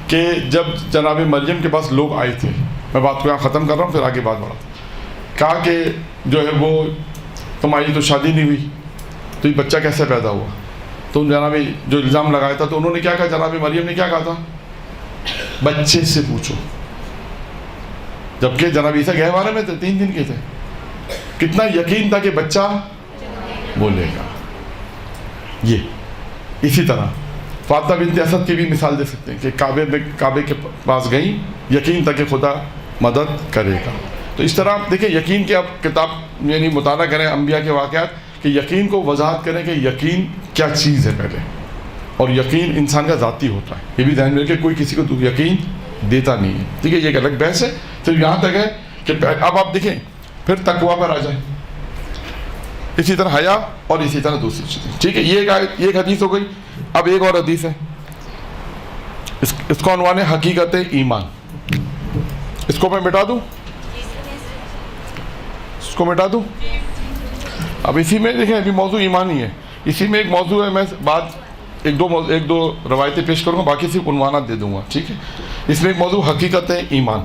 A: کہ جب جناب مریم کے پاس لوگ آئے تھے، میں بات کو یہاں ختم کر رہا ہوں پھر آگے بات بڑھا، کہا کہ جو ہے وہ تمہاری تو شادی نہیں ہوئی تو یہ بچہ کیسے پیدا ہوا، تو جناب جو الزام لگایا تھا تو انہوں نے کیا کہا، جناب مریم نے کیا کہا تھا، بچے سے پوچھو. جبکہ جناب عیسیٰ گہوارے میں تھے، 3 دن کے تھے، کتنا یقین تھا کہ بچہ بولے گا. یہ اسی طرح فاطمہ بنت اسد کی بھی مثال دے سکتے ہیں کہ کعبے کے پاس گئیں، یقین تھا کہ خدا مدد کرے گا. تو اس طرح آپ دیکھیں یقین کی آپ کتاب یعنی مطالعہ کریں انبیاء کے واقعات کہ یقین کو وضاحت کریں کہ یقین کیا چیز ہے پہلے، اور یقین انسان کا ذاتی ہوتا ہے. یہ بھی ذہن میں رکھیں کوئی کسی کو یقین دیتا نہیں ہے، ٹھیک ہے. یہ ایک الگ بحث ہے. صرف یہاں تک ہے کہ اب آپ دیکھیں پھر تقویٰ پر آ جائیں، اسی طرح حیا اور اسی طرح دوسری چیزیں. ٹھیک ہے، یہ ایک حدیث ہو گئی. اب ایک اور حدیث ہے، اس کو عنوان ہے حقیقت ایمان. اس کو میں مٹا دوں، اس کو مٹا دوں. اب اسی میں دیکھیں ابھی موضوع ایمان ہی ہے، اسی میں ایک موضوع ہے، میں بات ایک دو روایتیں پیش کروں گا، باقی صرف عنوانات دے دوں گا. ٹھیک ہے، اس میں ایک موضوع حقیقت ایمان.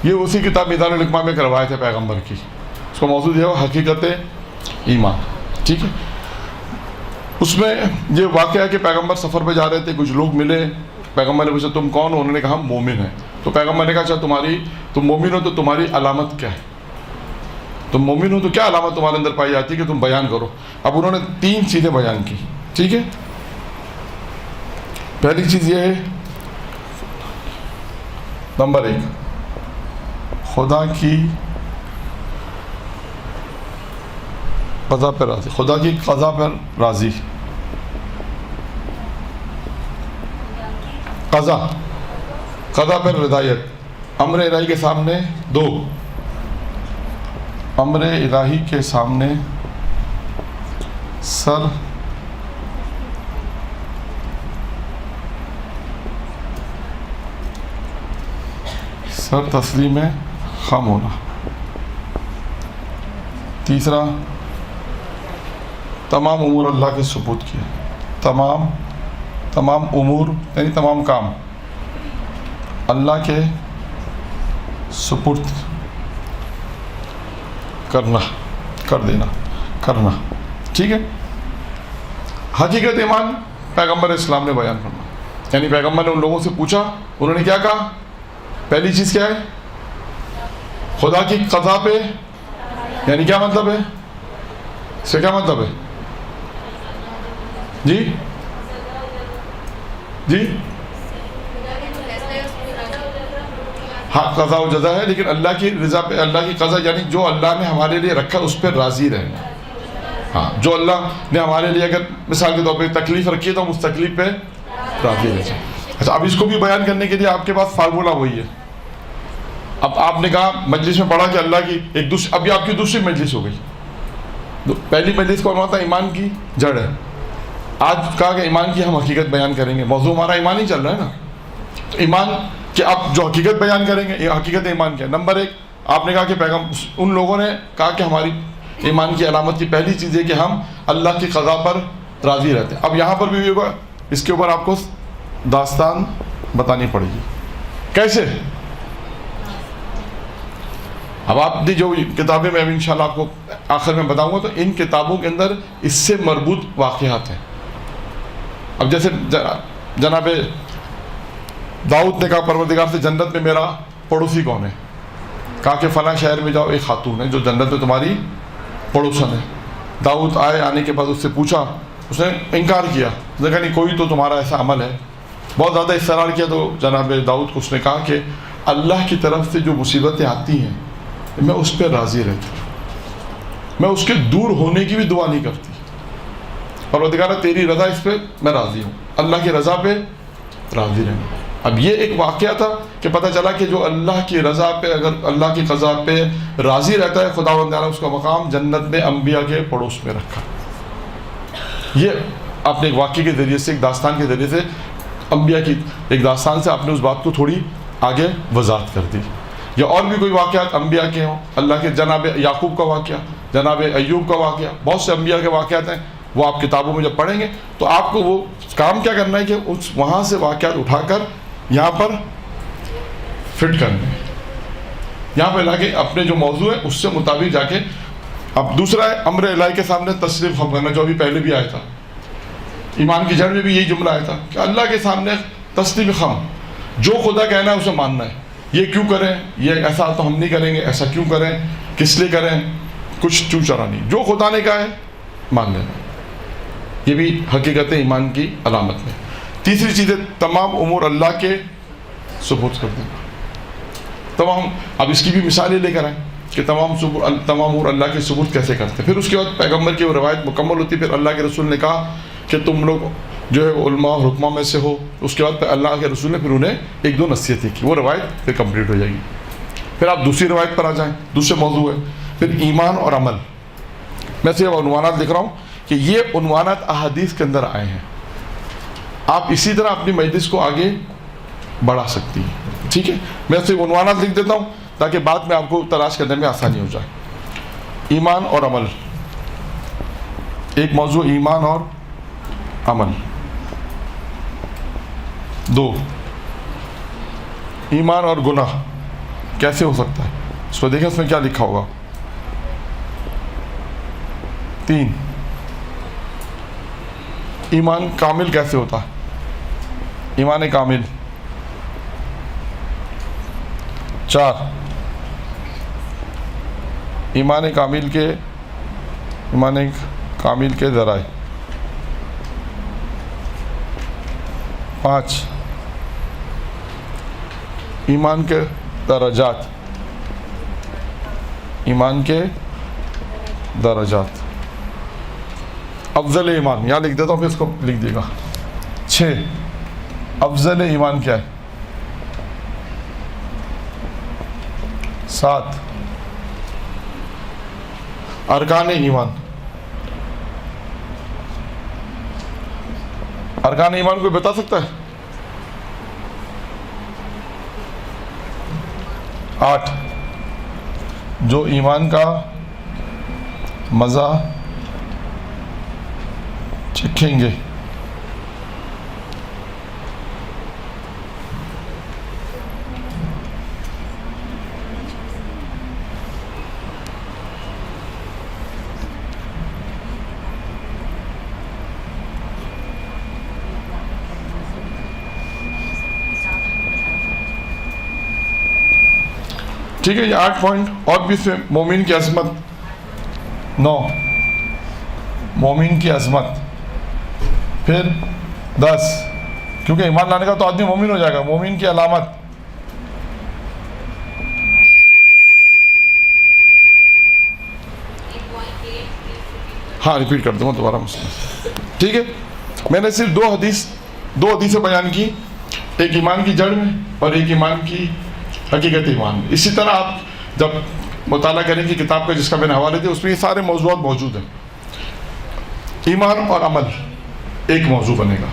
A: یہ اسی کتاب میدان الحکمہ میں ایک روایت ہے پیغمبر کی، اس کا موضوع ہے حقیقت ایمان. ٹھیک ہے، اس میں یہ واقعہ ہے کہ پیغمبر سفر پہ جا رہے تھے، کچھ لوگ ملے، پیغمبر نے پوچھا تم کون ہو، انہوں نے کہا ہم مومن ہیں. تو پیغمبر نے کہا اچھا تم مومن ہو تو تمہاری علامت کیا ہے، تم مومن ہو تو کیا علامت تمہارے اندر پائی جاتی ہے کہ تم بیان کرو. اب انہوں نے 3 چیزیں بیان کی. ٹھیک ہے، پہلی چیز یہ ہے، نمبر 1 خدا کی قضا پر راضی، خدا کی قضا پر راضی. قضا پر رضایت. امر الہی کے سامنے 2، امر الہی کے سامنے سر تسلیم خم ہونا. تیسرا تمام امور اللہ کے سپرد کیا، تمام امور یعنی تمام کام اللہ کے سپرد کرنا. ٹھیک ہے، حقیقت ایمان پیغمبر اسلام نے بیان کرنا. یعنی پیغمبر نے ان لوگوں سے پوچھا، انہوں نے کیا کہا، پہلی چیز کیا ہے، خدا کی قضا پہ، یعنی کیا مطلب ہے اس سے، کیا مطلب ہے جی ہاں قضا و جزا ہے، لیکن اللہ کی رضا پہ، اللہ کی قضا یعنی جو اللہ نے ہمارے لیے رکھا اس پہ راضی رہنا. ہاں جو اللہ نے ہمارے لیے اگر مثال کے طور پہ تکلیف رکھی ہے تو ہم اس تکلیف پہ راضی رہ جائیں. اچھا اب اس کو بھی بیان کرنے کے لیے آپ کے پاس فارمولہ وہی ہے. اب آپ نے کہا مجلس میں پڑھا کہ اللہ کی ابھی آپ کی دوسری مجلس ہو گئی. پہلی مجلس کو عنوان تھا ایمان کی جڑ ہے، آج کہا کہ ایمان کی ہم حقیقت بیان کریں گے. موضوع ہمارا ایمان ہی چل رہا ہے نا، تو ایمان کہ آپ جو حقیقت بیان کریں گے، حقیقت ایمان کیا. نمبر 1 آپ نے کہا کہ ان لوگوں نے کہا کہ ہماری ایمان کی علامت کی پہلی چیز ہے کہ ہم اللہ کی قضا پر راضی رہتے ہیں. اب یہاں پر بھی ہوگا، اس کے اوپر آپ کو داستان بتانی پڑے گی. کیسے؟ اب آپ نے جو کتابیں میں انشاءاللہ آپ کو آخر میں بتاؤں گا تو ان کتابوں کے اندر اس سے مربوط واقعات ہیں. اب جیسے جناب داؤد نے کہا پروردگار سے جنت میں میرا پڑوسی کون ہے، کہا کہ فلاں شہر میں جاؤ، ایک خاتون ہے جو جنت میں تمہاری پڑوسن ہے. داؤد آنے کے بعد اس سے پوچھا، اس نے انکار کیا، اس نے کہا نہیں کوئی تو تمہارا ایسا عمل ہے. بہت زیادہ اصرار کیا تو جناب داؤد کو اس نے کہا کہ اللہ کی طرف سے جو مصیبتیں آتی ہیں میں اس پہ راضی رہتی ہوں، میں اس کے دور ہونے کی بھی دعا نہیں کرتی. پروردگار تیری رضا اس پہ میں راضی ہوں، اللہ کی رضا پہ راضی رہنا. اب یہ ایک واقعہ تھا کہ پتہ چلا کہ جو اللہ کی رضا پہ، اگر اللہ کی قضا پہ راضی رہتا ہے، خداوند تعالیٰ اس کا مقام جنت میں انبیاء کے پڑوس میں رکھا. یہ آپ نے ایک واقعے کے ذریعے سے، ایک داستان کے ذریعے سے، انبیاء کی ایک داستان سے آپ نے اس بات کو تھوڑی آگے وضاحت کر دی. یا اور بھی کوئی واقعات انبیاء کے ہوں، اللہ کے جناب یعقوب کا واقعہ، جناب ایوب کا واقعہ، بہت سے انبیاء کے واقعات ہیں، وہ آپ کتابوں میں جب پڑھیں گے تو آپ کو وہ کام کیا کرنا ہے کہ اس وہاں سے واقعات اٹھا کر یہاں پر فٹ کرنے، یہاں پہ لا کے اپنے جو موضوع ہے اس سے مطابق جا کے. اب دوسرا ہے امر الہی کے سامنے تسلیم خم کرنا، جو ابھی پہلے بھی آیا تھا. ایمان کی جڑ میں بھی یہی جملہ آیا تھا کہ اللہ کے سامنے تسلیم خم، جو خدا کہنا ہے اسے ماننا ہے. یہ کیوں کریں، یہ ایسا تو ہم نہیں کریں گے، ایسا کیوں کریں، کس لیے کریں، کچھ چو چرا نہیں، جو خدا نے کہا ہے مان لینا. یہ بھی حقیقت ایمان کی علامت میں. تیسری چیز ہے تمام امور اللہ کے ثبوت کر دینا. تمام، اب اس کی بھی مثالیں لے کر آئیں کہ تمام امور اللہ کے ثبوت کیسے کرتے ہیں. پھر اس کے بعد پیغمبر کی وہ روایت مکمل ہوتی. پھر اللہ کے رسول نے کہا کہ تم لوگ جو ہے علماء اور حکماء میں سے ہو. اس کے بعد پھر اللہ کے رسول نے پھر انہیں ایک دو نصیحتیں کی، وہ روایت پھر کمپلیٹ ہو جائے گی. پھر آپ دوسری روایت پر آ جائیں، دوسرے موضوع ہے پھر ایمان اور عمل. میں صرف عنوانات لکھ رہا ہوں کہ یہ عنوانات احادیث کے اندر آئے ہیں. آپ اسی طرح اپنی مجلس کو آگے بڑھا سکتی ہیں. ٹھیک ہے، میں صرف عنوانات لکھ دیتا ہوں تاکہ بعد میں آپ کو تلاش کرنے میں آسانی ہو جائے. ایمان اور عمل، ایک موضوع ایمان اور عمل. دو، ایمان اور گناہ کیسے ہو سکتا ہے، اس کو دیکھیں اس میں کیا لکھا ہوگا. تین، ایمان کامل کیسے ہوتا ہے، ایمان کامل. چار، ایمان کامل کے ذرائع. پانچ، ایمان کے درجات. افضل ایمان، یہاں لکھ دیتا ہوں پھر اس کو لکھ دیے گا. 6، افضل ایمان کیا ہے. 7، ارکان ایمان. ارکان ایمان کوئی بتا سکتا ہے. 8، جو ایمان کا مزہ چکھیں گے. 'ٹھیک ہے، یہ 8 پوائنٹ. اور بھی اس میں مومن کی عظمت. 9، مومن کی عظمت. پھر 10، کیونکہ ایمان لانے کا تو آدمی مومن ہو جائے گا، مومن کی علامت. ہاں ریپیٹ کر دوں گا دوبارہ مسئلہ. ٹھیک ہے، میں نے صرف دو حدیثیں بیان کی، ایک ایمان کی جڑ میں اور ایک ایمان کی حقیقت ایمان میں. اسی طرح آپ جب مطالعہ کریں گے کتاب کا جس کا میں نے حوالے دیا، اس میں یہ سارے موضوعات موجود ہیں. ایمان اور عمل ایک موضوع بنے گا.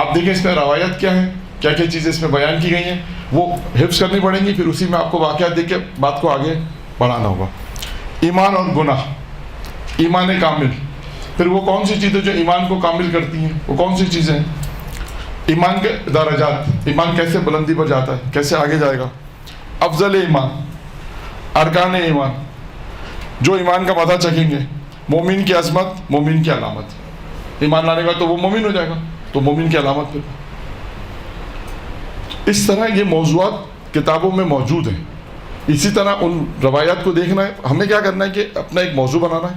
A: آپ دیکھیں اس میں روایت کیا ہے، کیا کیا چیزیں اس میں بیان کی گئی ہیں، وہ حفظ کرنی پڑیں گی. پھر اسی میں آپ کو واقعات دیکھ کے بات کو آگے بڑھانا ہوگا. ایمان اور گناہ، ایمان کامل. پھر وہ کون سی چیزیں جو ایمان کو کامل کرتی ہیں، وہ کون سی چیزیں ہیں. ایمان کے درجات، ایمان کیسے بلندی پر جاتا ہے، کیسے آگے جائے گا. افضل ایمان، ارکان ایمان، جو ایمان کا مزہ چکھیں گے. مومن کی عظمت، مومن کی علامت. ایمان لانے کا تو وہ مومن ہو جائے گا، تو مومن کی علامت. پھر اس طرح یہ موضوعات کتابوں میں موجود ہیں. اسی طرح ان روایات کو دیکھنا ہے. ہمیں کیا کرنا ہے کہ اپنا ایک موضوع بنانا ہے،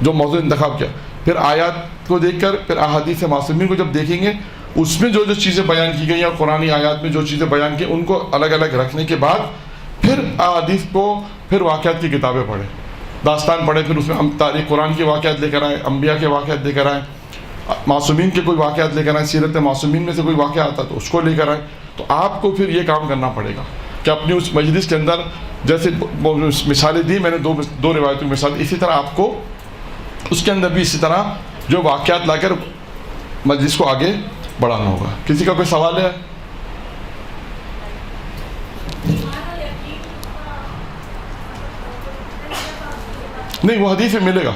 A: جو موضوع انتخاب کیا. پھر آیات کو دیکھ کر پھر احادیث معصومین کو جب دیکھیں گے، اس میں جو جو چیزیں بیان کی گئی ہیں اور قرآنی آیات میں جو چیزیں بیان کی، ان کو الگ الگ رکھنے کے بعد پھر احادیث کو، پھر واقعات کی کتابیں پڑھیں، داستان پڑھیں. پھر اس میں ہم تاریخ قرآن کے واقعات لے کر آئیں، انبیاء کے واقعات لے کر آئیں، معصومین کے کوئی واقعات لے کر آئیں، سیرت معصومین میں سے کوئی واقعہ آتا تو اس کو لے کر آئیں. تو آپ کو پھر یہ کام کرنا پڑے گا کہ اپنی اس مجلس کے اندر جیسے مثالیں دی میں نے دو روایتوں کی مثال، اسی طرح آپ کو اس کے اندر بھی اسی طرح جو واقعات لا کر مجلس کو آگے بڑھانا ہوگا. کسی کا کوئی سوال ہے؟ نہیں، وہ حدیث میں ملے گا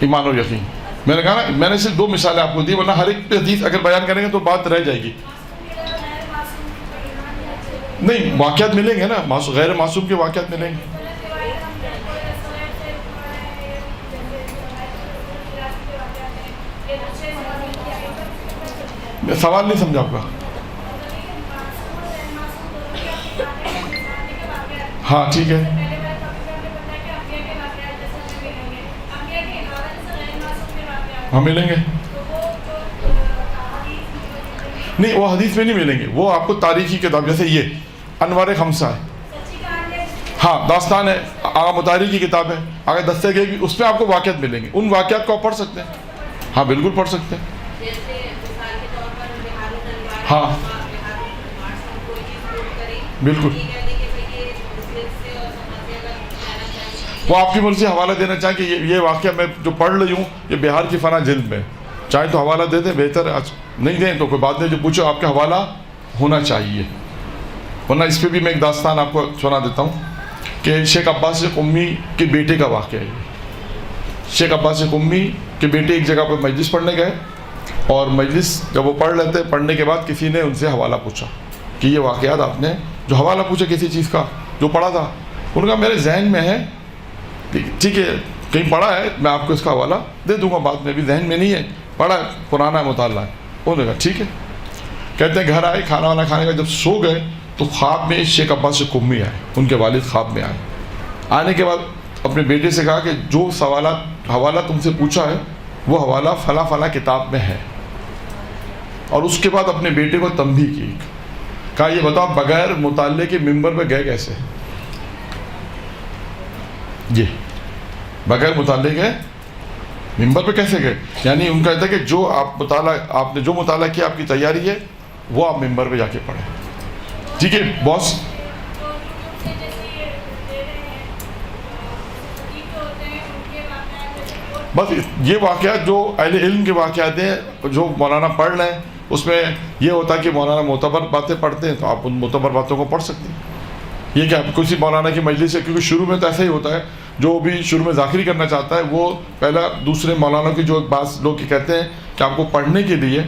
A: ایمان اور یقین. میں نے کہا نا، میں نے صرف 2 مثالیں آپ کو دی، ورنہ ہر ایک حدیث اگر بیان کریں گے تو بات رہ جائے گی. نہیں، واقعات ملیں گے نا، غیر معصوم کے واقعات ملیں گے. میں سوال نہیں سمجھا آپ کا. ہاں ٹھیک ہے. ہم ملیں گے. نہیں، وہ حدیث میں نہیں ملیں گے، وہ آپ کو تاریخی کتاب جیسے یہ انوار خمسہ ہے، ہاں داستان ہے، آغا مطہری کی کتاب ہے، آگے دستے گئے، اس میں آپ کو واقعات ملیں گے. ان واقعات کو آپ پڑھ سکتے ہیں. ہاں بالکل پڑھ سکتے ہیں. ہاں بالکل، وہ آپ کی مرضی حوالہ دینا چاہیں کہ یہ واقعہ میں جو پڑھ رہی ہوں یہ بہار کی فلاں جلد میں، چاہے تو حوالہ دے دیں، بہتر ہے. نہیں دیں تو کوئی بات نہیں، جو پوچھو آپ کا حوالہ ہونا چاہیے. ورنہ اس پہ بھی میں ایک داستان آپ کو سنا دیتا ہوں کہ شیخ عباس قمی کے بیٹے کا واقعہ ہے. شیخ عباس قمی کے بیٹے ایک جگہ پہ مجلس پڑھنے گئے، اور مجلس جب وہ پڑھ لیتے، پڑھنے کے بعد کسی نے ان سے حوالہ پوچھا کہ یہ واقعات آپ نے جو حوالہ پوچھا کسی چیز کا جو پڑھا تھا، ان کا میرے ذہن میں ہے، ٹھیک ہے کہیں پڑھا ہے، میں آپ کو اس کا حوالہ دے دوں گا بعد میں، بھی ذہن میں نہیں ہے، پڑھا ہے، پرانا ہے، مطالعہ ہے. انہوں نے کہا ٹھیک ہے. کہتے ہیں گھر آئے، کھانا وانا کھانے کا جب سو گئے تو خواب میں شیخ عباس قمی آئے، ان کے والد خواب میں آئے. آنے کے بعد اپنے بیٹے سے کہا کہ جو حوالہ تم سے پوچھا ہے وہ حوالہ فلاں فلاں کتاب میں ہے. اور اس کے بعد اپنے بیٹے کو تنبیہ کی، کہا یہ بتاؤ بغیر مطالعے کے ممبر پہ گئے کیسے؟ یہ بغیر مطالعے کے ممبر پہ کیسے گئے؟ یعنی ان کا کہتا ہے کہ جو آپ نے جو مطالعہ کیا، آپ کی تیاری ہے، وہ آپ ممبر پہ جا کے پڑھیں. ٹھیک ہے باس. بس یہ واقعات جو اہل علم کے واقعات ہیں جو مولانا پڑھ لیں، اس میں یہ ہوتا ہے کہ مولانا معتبر باتیں پڑھتے ہیں تو آپ ان معتبر باتوں کو پڑھ سکتے ہیں. یہ کہ آپ کسی مولانا کی مجلس ہے، کیونکہ شروع میں تو ایسا ہی ہوتا ہے، جو بھی شروع میں ذاکری کرنا چاہتا ہے وہ پہلا دوسرے مولانا کی، جو بعض لوگ کہتے ہیں کہ آپ کو پڑھنے کے لیے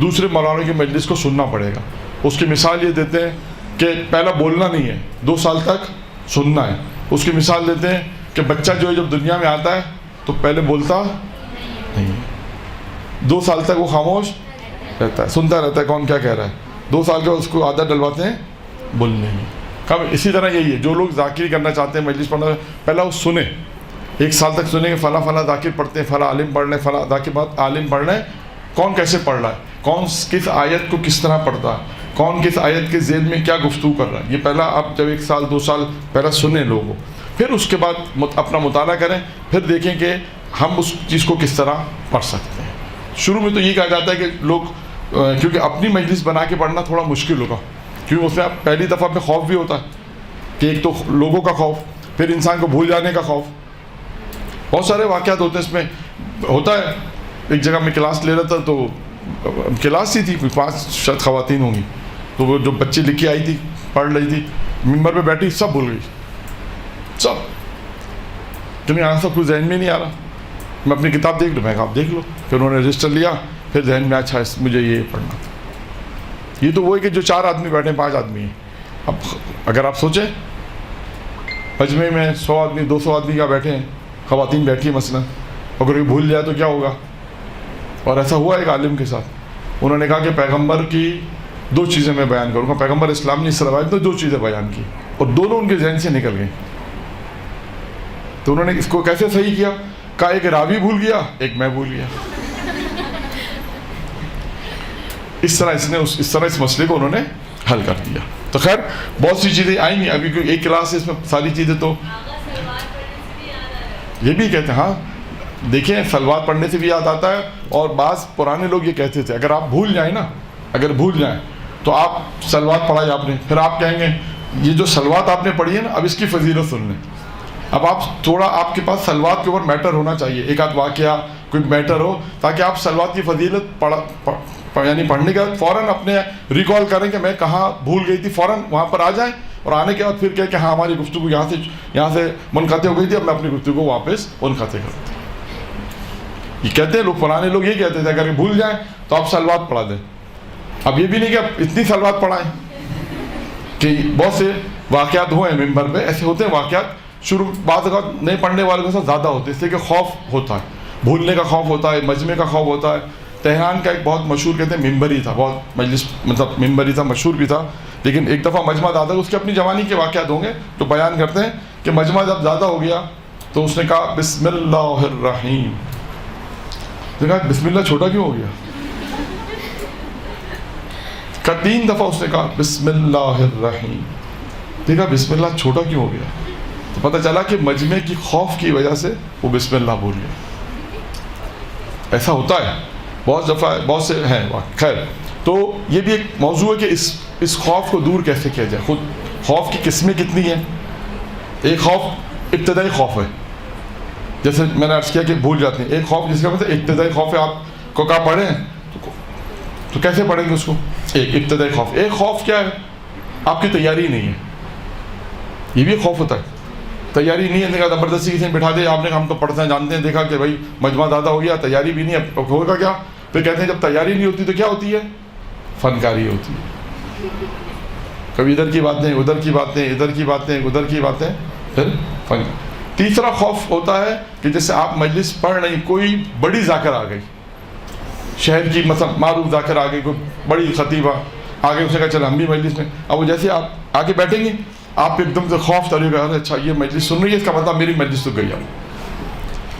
A: دوسرے مولانا کی مجلس کو سننا پڑے گا. اس کی مثال یہ دیتے ہیں کہ پہلا بولنا نہیں ہے، 2 سال تک سننا ہے. اس کی مثال دیتے ہیں کہ بچہ جو ہے جب دنیا میں آتا ہے تو پہلے بولتا نہیں ہے، 2 سال تک وہ خاموش رہتا ہے، سنتا رہتا ہے کون کیا کہہ رہا ہے. 2 سال کے اس کو عادت ڈلواتے ہیں بولنے کی. کب اسی طرح یہی ہے، جو لوگ ذاکری کرنا چاہتے ہیں، مجلس پڑھنا، پہلا وہ سنیں، 1 سال تک سنیں کہ فلاں فلاں ذاکر پڑھتے ہیں، فلاں عالم پڑھ رہے ہیں، فلاں ذاکر بعد عالم پڑھ رہے ہیں، کون کیسے پڑھ رہا ہے، کون کس آیت کو کس طرح پڑھتا ہے، کون کس آیت کے ذیل میں کیا گفتگو کر رہا ہے. یہ پہلا آپ جب 1 سال 2 سال پہلا سنیں لوگوں، پھر اس کے بعد اپنا مطالعہ کریں، پھر دیکھیں کہ ہم اس چیز کو کس طرح پڑھ سکتے ہیں. شروع میں تو یہ کہا جاتا ہے کہ لوگ کیونکہ اپنی مجلس بنا کے پڑھنا تھوڑا مشکل ہوگا، کیونکہ اس میں پہلی دفعہ میں خوف بھی ہوتا ہے کہ ایک تو لوگوں کا خوف، پھر انسان کو بھول جانے کا خوف. بہت سارے واقعات ہوتے ہیں اس میں. ہوتا ہے ایک جگہ میں کلاس لے رہا تھا، تو کلاس ہی تھی، 5 شاید خواتین ہوں گی، تو وہ جو بچی لکھ کے آئی تھی پڑھ رہی تھی، ممبر پہ بیٹھی سب بھول گئی، سب. کیونکہ یہاں سب کچھ ذہن میں نہیں آ رہا. میں اپنی کتاب دیکھ لوں، میں کہا آپ دیکھ لو. پھر انہوں نے رجسٹر لیا، پھر ذہن میں اچھا مجھے یہ پڑھنا تھا. یہ تو وہ ہے کہ جو 4 آدمی بیٹھے ہیں، 5 آدمی ہیں. اب اگر آپ سوچیں مجمع میں 100 آدمی 200 آدمی کیا بیٹھے ہیں، خواتین بیٹھی ہیں مثلا، اگر کوئی بھول جائے تو کیا ہوگا. اور ایسا ہوا ایک عالم کے ساتھ. انہوں نے کہا کہ پیغمبر کی 2 چیزیں میں بیان کروں گا. پیغمبر اسلام نے اس روایت میں 2 چیزیں بیان کی اور دونوں ان کے ذہن سے نکل گئیں. تو انہوں نے اس کو کیسے صحیح کیا؟ کہا ایک راوی بھول گیا، ایک میں بھول گیا. اس طرح اس مسئلے کو انہوں نے حل کر دیا. تو خیر بہت سی چیزیں آئیں گی ابھی، ایک کلاس ہے اس میں ساری چیزیں. تو یہ بھی کہتے ہیں، ہاں دیکھیں سلوات پڑھنے سے بھی یاد آتا ہے. اور بعض پرانے لوگ یہ کہتے تھے اگر آپ بھول جائیں نا، اگر بھول جائیں تو آپ سلوات پڑھائی آپ نے, پھر آپ کہیں گے یہ جو سلوات آپ نے پڑھی ہے نا, اب اس کی فضیلت سن لیں. اب آپ تھوڑا, آپ کے پاس سلوات کے اوپر میٹر ہونا چاہیے, ایک آدھ واقعہ کوئی میٹر ہو, تاکہ آپ سلوات کی فضیلت یعنی پڑھنے کے بعد فوراً اپنے ریکال کریں کہ میں کہاں بھول گئی تھی, فوراً وہاں پر آ جائیں, اور آنے کے بعد پھر کہیں کہ ہاں ہماری گفتگو یہاں سے منقطع ہو گئی تھی, اب میں اپنی گفتگو واپس منقطع کروں. یہ کہتے ہیں لوگ, پرانے لوگ یہ کہتے تھے اگر بھول جائیں تو آپ سلوات پڑھا دیں. اب یہ بھی نہیں کہ آپ اتنی سلوات پڑھائیں, کہ بہت سے واقعات ہوئے ہیں ممبر پہ, ایسے ہوتے ہیں واقعات شروع بعض اوقات نہیں پڑھنے والوں کے ساتھ زیادہ ہوتے ہیں, اس لیے کہ خوف ہوتا ہے, بھولنے کا خوف ہوتا ہے, مجمع کا خوف ہوتا ہے. تہران کا ایک بہت مشہور کہتے ہیں ممبر ہی تھا, بہت مجلس مطلب ممبر ہی تھا, مشہور بھی تھا, لیکن ایک دفعہ مجمع زیادہ, اس کے اپنی جوانی کے واقعات ہوں گے تو بیان کرتے ہیں کہ مجمع جب زیادہ ہو گیا تو اس نے کہا بسم اللہ الرحیم. اس نے کہا بسم اللہ چھوٹا کیوں ہو گیا؟ کہ 3 دفعہ اس نے کہا بسم اللہ الرحیم. دیکھا بسم اللہ چھوٹا کیوں ہو گیا, تو پتہ چلا کہ مجمع کی خوف کی وجہ سے وہ بسم اللہ بھول گیا. ایسا ہوتا ہے بہت دفعہ, بہت سے ہیں. خیر, تو یہ بھی ایک موضوع ہے کہ اس خوف کو دور کیسے کیا جائے. خود خوف کی قسمیں کتنی ہیں. ایک خوف ابتدائی خوف ہے, جیسے میں نے عرض کیا کہ بھول جاتے ہیں. ایک خوف جس کا مطلب ابتدائی خوف ہے, آپ کو کہا پڑھیں تو کیسے پڑھیں گے اس کو. ایک ابتدائی خوف. ایک خوف کیا ہے, آپ کی تیاری نہیں ہے. یہ بھی خوف ہوتا ہے, تیاری نہیں ہے, دیکھا زبردستی کسی نے بٹھا دیا, آپ نے کہا ہم تو پڑھتے ہیں جانتے ہیں, دیکھا کہ بھائی مجمع زیادہ ہو گیا, تیاری بھی نہیں ہے, اب ہوگا کیا. پھر کہتے ہیں جب تیاری نہیں ہوتی تو کیا ہوتی ہے, فنکاری ہوتی ہے. کبھی ادھر کی باتیں, ادھر کی باتیں, ادھر کی باتیں, ادھر کی باتیں, پھر فن. تیسرا خوف ہوتا ہے کہ جیسے آپ مجلس پڑھ رہی, کوئی بڑی ذاکر آ گئی, شہر کی مطلب معروف ذاکر آ گئی, کوئی بڑی خطیبہ آگے, اسے کہا چلو ہم بھی مجلس میں. اب وہ جیسے آپ آگے بیٹھیں گے, آپ ایک دم سے خوف طریقے کا, اچھا یہ مجلس سن رہی ہے, اس کا مطلب میری مجلس تو گئی.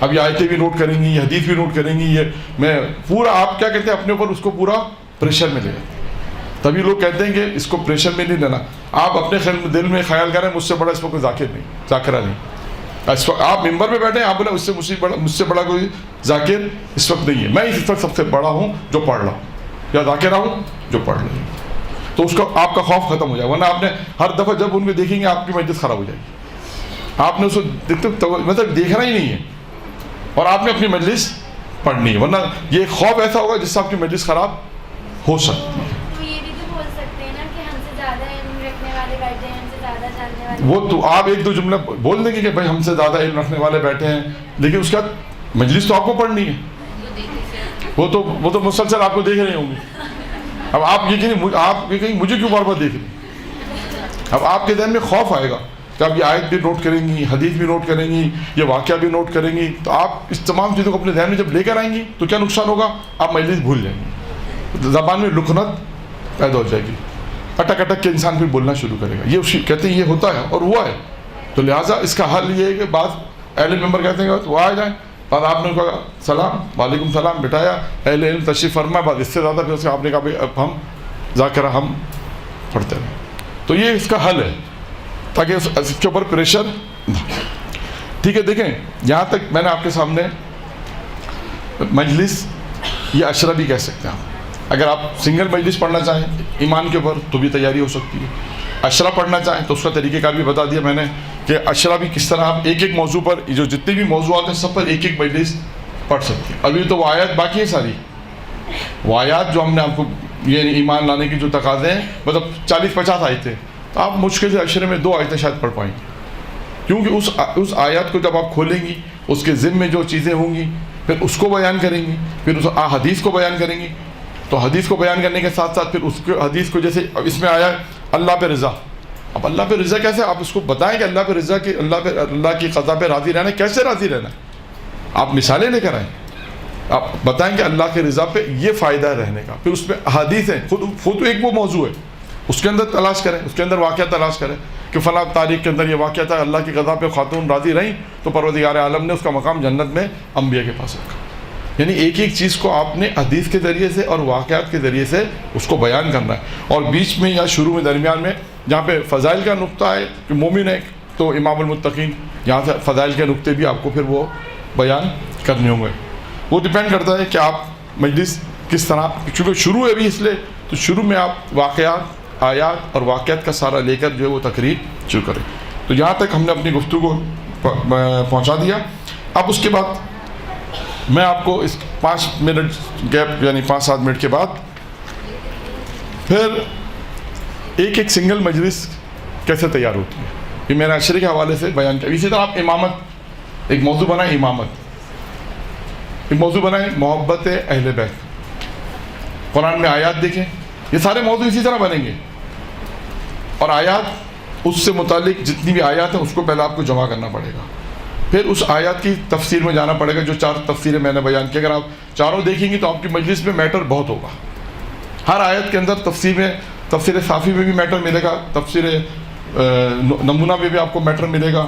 A: اب یہ آیتیں بھی نوٹ کریں گی, یہ حدیث بھی نوٹ کریں گی, یہ میں پورا, آپ کیا کہتے ہیں اپنے اوپر اس کو پورا پریشر میں لے جائیں. تبھی لوگ کہتے ہیں کہ اس کو پریشر میں نہیں لینا. آپ اپنے دل میں خیال کریں مجھ سے بڑا اس وقت کوئی ذاکر نہیں, ذاکرہ نہیں. آپ ممبر پہ بیٹھے ہیں, آپ بولے مجھ سے بڑا کوئی ذاکر اس وقت نہیں ہے, میں اس وقت سب سے بڑا ہوں جو پڑھ رہا ہوں, یا ذاکرہ ہوں جو پڑھ رہی ہوں. تو اس کا آپ کا خوف ختم ہو جائے. ورنہ آپ نے ہر دفعہ جب ان کو دیکھیں گے آپ کی مجلس خراب ہو جائے گی. آپ نے اس کو مطلب دیکھنا ہی نہیں ہے, اور آپ نے اپنی مجلس پڑھنی ہے. ورنہ یہ خوف ایسا ہوگا جس سے آپ کی مجلس خراب ہو سکتی ہے.
D: تو یہ بھی تو بول سکتے ہیں نا کہ ہم سے زیادہ علم رکھنے والے بیٹھے ہیں, ہم سے زیادہ جاننے والے.
A: وہ تو آپ ایک دو جملہ بول دیں گے کہ بھائی ہم سے زیادہ علم رکھنے والے بیٹھے ہیں, لیکن اس کے بعد مجلس تو آپ کو پڑھنی ہے. وہ تو مسلسل آپ کو دیکھ رہے ہوں گے. اب آپ یہ کہیں مجھے کیوں بار بار دیکھ رہے ہیں. اب آپ کے ذہن میں خوف آئے گا کہ آپ یہ آیت بھی نوٹ کریں گی, حدیث بھی نوٹ کریں گی, یہ واقعہ بھی نوٹ کریں گی, تو آپ اس تمام چیزوں کو اپنے ذہن میں جب لے کر آئیں گی تو کیا نقصان ہوگا, آپ مجلس بھول جائیں گے, زبان میں لکنت پیدا ہو جائے گی, اٹک اٹک کے انسان پھر بولنا شروع کرے گا. یہ کہتے ہیں یہ ہوتا ہے اور ہوا ہے. تو لہٰذا اس کا حل یہ ہے کہ بعض اہل ممبر کہتے ہیں وہ آ جائیں, بعد آپ نے کہا سلام, وعلیکم السلام, بٹھایا, اہل علم تشریف فرما, بعد اس سے زیادہ پھر اس کے آپ نے کہا بھائی اب ہم ذاکرہ ہم پڑھتے رہیں. تو یہ اس کا حل ہے تاکہ اس کے اوپر پریشر نہ. ٹھیک ہے, دیکھیں یہاں تک میں نے آپ کے سامنے مجلس یا عشرہ بھی کہہ سکتے ہیں آپ. اگر آپ سنگل مجلس پڑھنا چاہیں ایمان کے اوپر تو بھی تیاری ہو سکتی ہے. عشرہ پڑھنا چاہیں تو اس کا طریقہ کار بھی بتا دیا میں نے کہ عشرہ بھی کس طرح آپ ایک ایک موضوع پر, جو جتنے بھی موضوعات ہیں سب پر ایک ایک مجلس پڑھ سکتے ہیں. ابھی تو وہ آیات باقی ہیں ساری, وہ آیات جو ہم نے آپ کو یہ ایمان لانے کی جو تقاضے ہیں, مطلب 40-50 آیتیں, تو آپ مشکل سے عشرے میں 2 آیتیں شاید پڑھ پائیں گے, کیونکہ اس آیات کو جب آپ کھولیں گی اس کے ذمہ میں جو چیزیں ہوں گی پھر اس کو بیان کریں گی, پھر اس حدیث کو بیان کریں گی. تو حدیث کو بیان کرنے کے ساتھ ساتھ پھر اس حدیث کو, جیسے اس میں آیا اللہ پہ رضا, اب اللہ پہ رضا کیسے, آپ اس کو بتائیں کہ اللہ پہ رضا کی, اللہ کی قضا پہ راضی رہنا, کیسے راضی رہنا ہے. آپ مثالیں لے کر آئیں, آپ بتائیں کہ اللہ کے رضا پہ یہ فائدہ ہے رہنے کا. پھر اس میں حدیث ہیں, خود ایک وہ موضوع ہے, اس کے اندر تلاش کریں, اس کے اندر واقعہ تلاش کریں کہ فلاں تاریخ کے اندر یہ واقعہ تھا, اللہ کی قضا پہ خاتون راضی رہیں تو پروردگار عالم نے اس کا مقام جنت میں انبیاء کے پاس رکھا. یعنی ایک ایک چیز کو آپ نے حدیث کے ذریعے سے اور واقعات کے ذریعے سے اس کو بیان کرنا ہے. اور بیچ میں یا شروع میں درمیان میں جہاں پہ فضائل کا نقطہ ہے کہ مومن ہے تو امام المتقین, یہاں سے فضائل کے نقطے بھی آپ کو پھر وہ بیان کرنے ہوں گے. وہ ڈپینڈ کرتا ہے کہ آپ مجلس کس طرح, چونکہ شروع ہے بھی اس لیے تو شروع میں آپ واقعات آیات اور واقعات کا سارا لے کر جو ہے وہ تقریر شروع کریں. تو یہاں تک ہم نے اپنی گفتگو پہنچا دیا. اب اس کے بعد میں آپ کو اس 5 منٹ گیپ یعنی 5-7 منٹ کے بعد پھر ایک سنگل مجلس کیسے تیار ہوتی ہے یہ میں نے عشرے کے حوالے سے بیان کیا. اسی طرح آپ امامت ایک موضوع بنائیں, امامت ایک موضوع بنائیں, محبت اہل بیت, قرآن میں آیات دیکھیں. یہ سارے موضوع اسی طرح بنیں گے اور آیات اس سے متعلق جتنی بھی آیات ہیں اس کو پہلے آپ کو جمع کرنا پڑے گا. پھر اس آیات کی تفسیر میں جانا پڑے گا. جو 4 تفسیریں میں نے بیان کی اگر آپ چاروں دیکھیں گے تو آپ کی مجلس میں میٹر بہت ہوگا. ہر آیت کے اندر تفسیر صافی میں بھی میٹر ملے گا, تفسیر نمونہ میں بھی آپ کو میٹر ملے گا.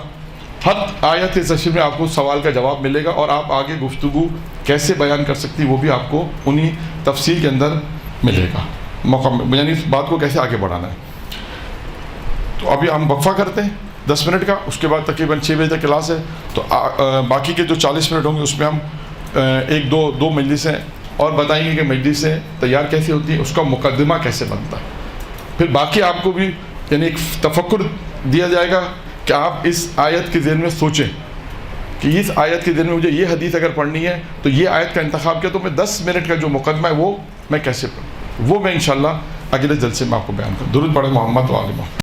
A: ہر آیت کے تفسیر میں آپ کو سوال کا جواب ملے گا اور آپ آگے گفتگو کیسے بیان کر سکتی وہ بھی آپ کو انہی تفسیر کے اندر ملے گا. موقع یعنی اس بات کو کیسے آگے بڑھانا ہے. تو ابھی ہم وقفہ کرتے ہیں 10 منٹ کا, اس کے بعد تقریباً 6 بجے تک کلاس ہے. تو باقی کے جو 40 منٹ ہوں گے اس میں ہم ایک دو مجلسیں اور بتائیں گے کہ مجلسیں تیار کیسی ہوتی ہیں, اس کا مقدمہ کیسے بنتا ہے. پھر باقی آپ کو بھی یعنی ایک تفکر دیا جائے گا کہ آپ اس آیت کے ذہن میں سوچیں کہ اس آیت کے ذہن میں مجھے یہ حدیث اگر پڑھنی ہے تو یہ آیت کا انتخاب کیا, تو میں 10 منٹ کا جو مقدمہ ہے وہ میں کیسے پڑھوں, وہ میں انشاءاللہ اگلے جلسے میں آپ کو بیان کروں. درود پڑھیں محمد و آل محمد.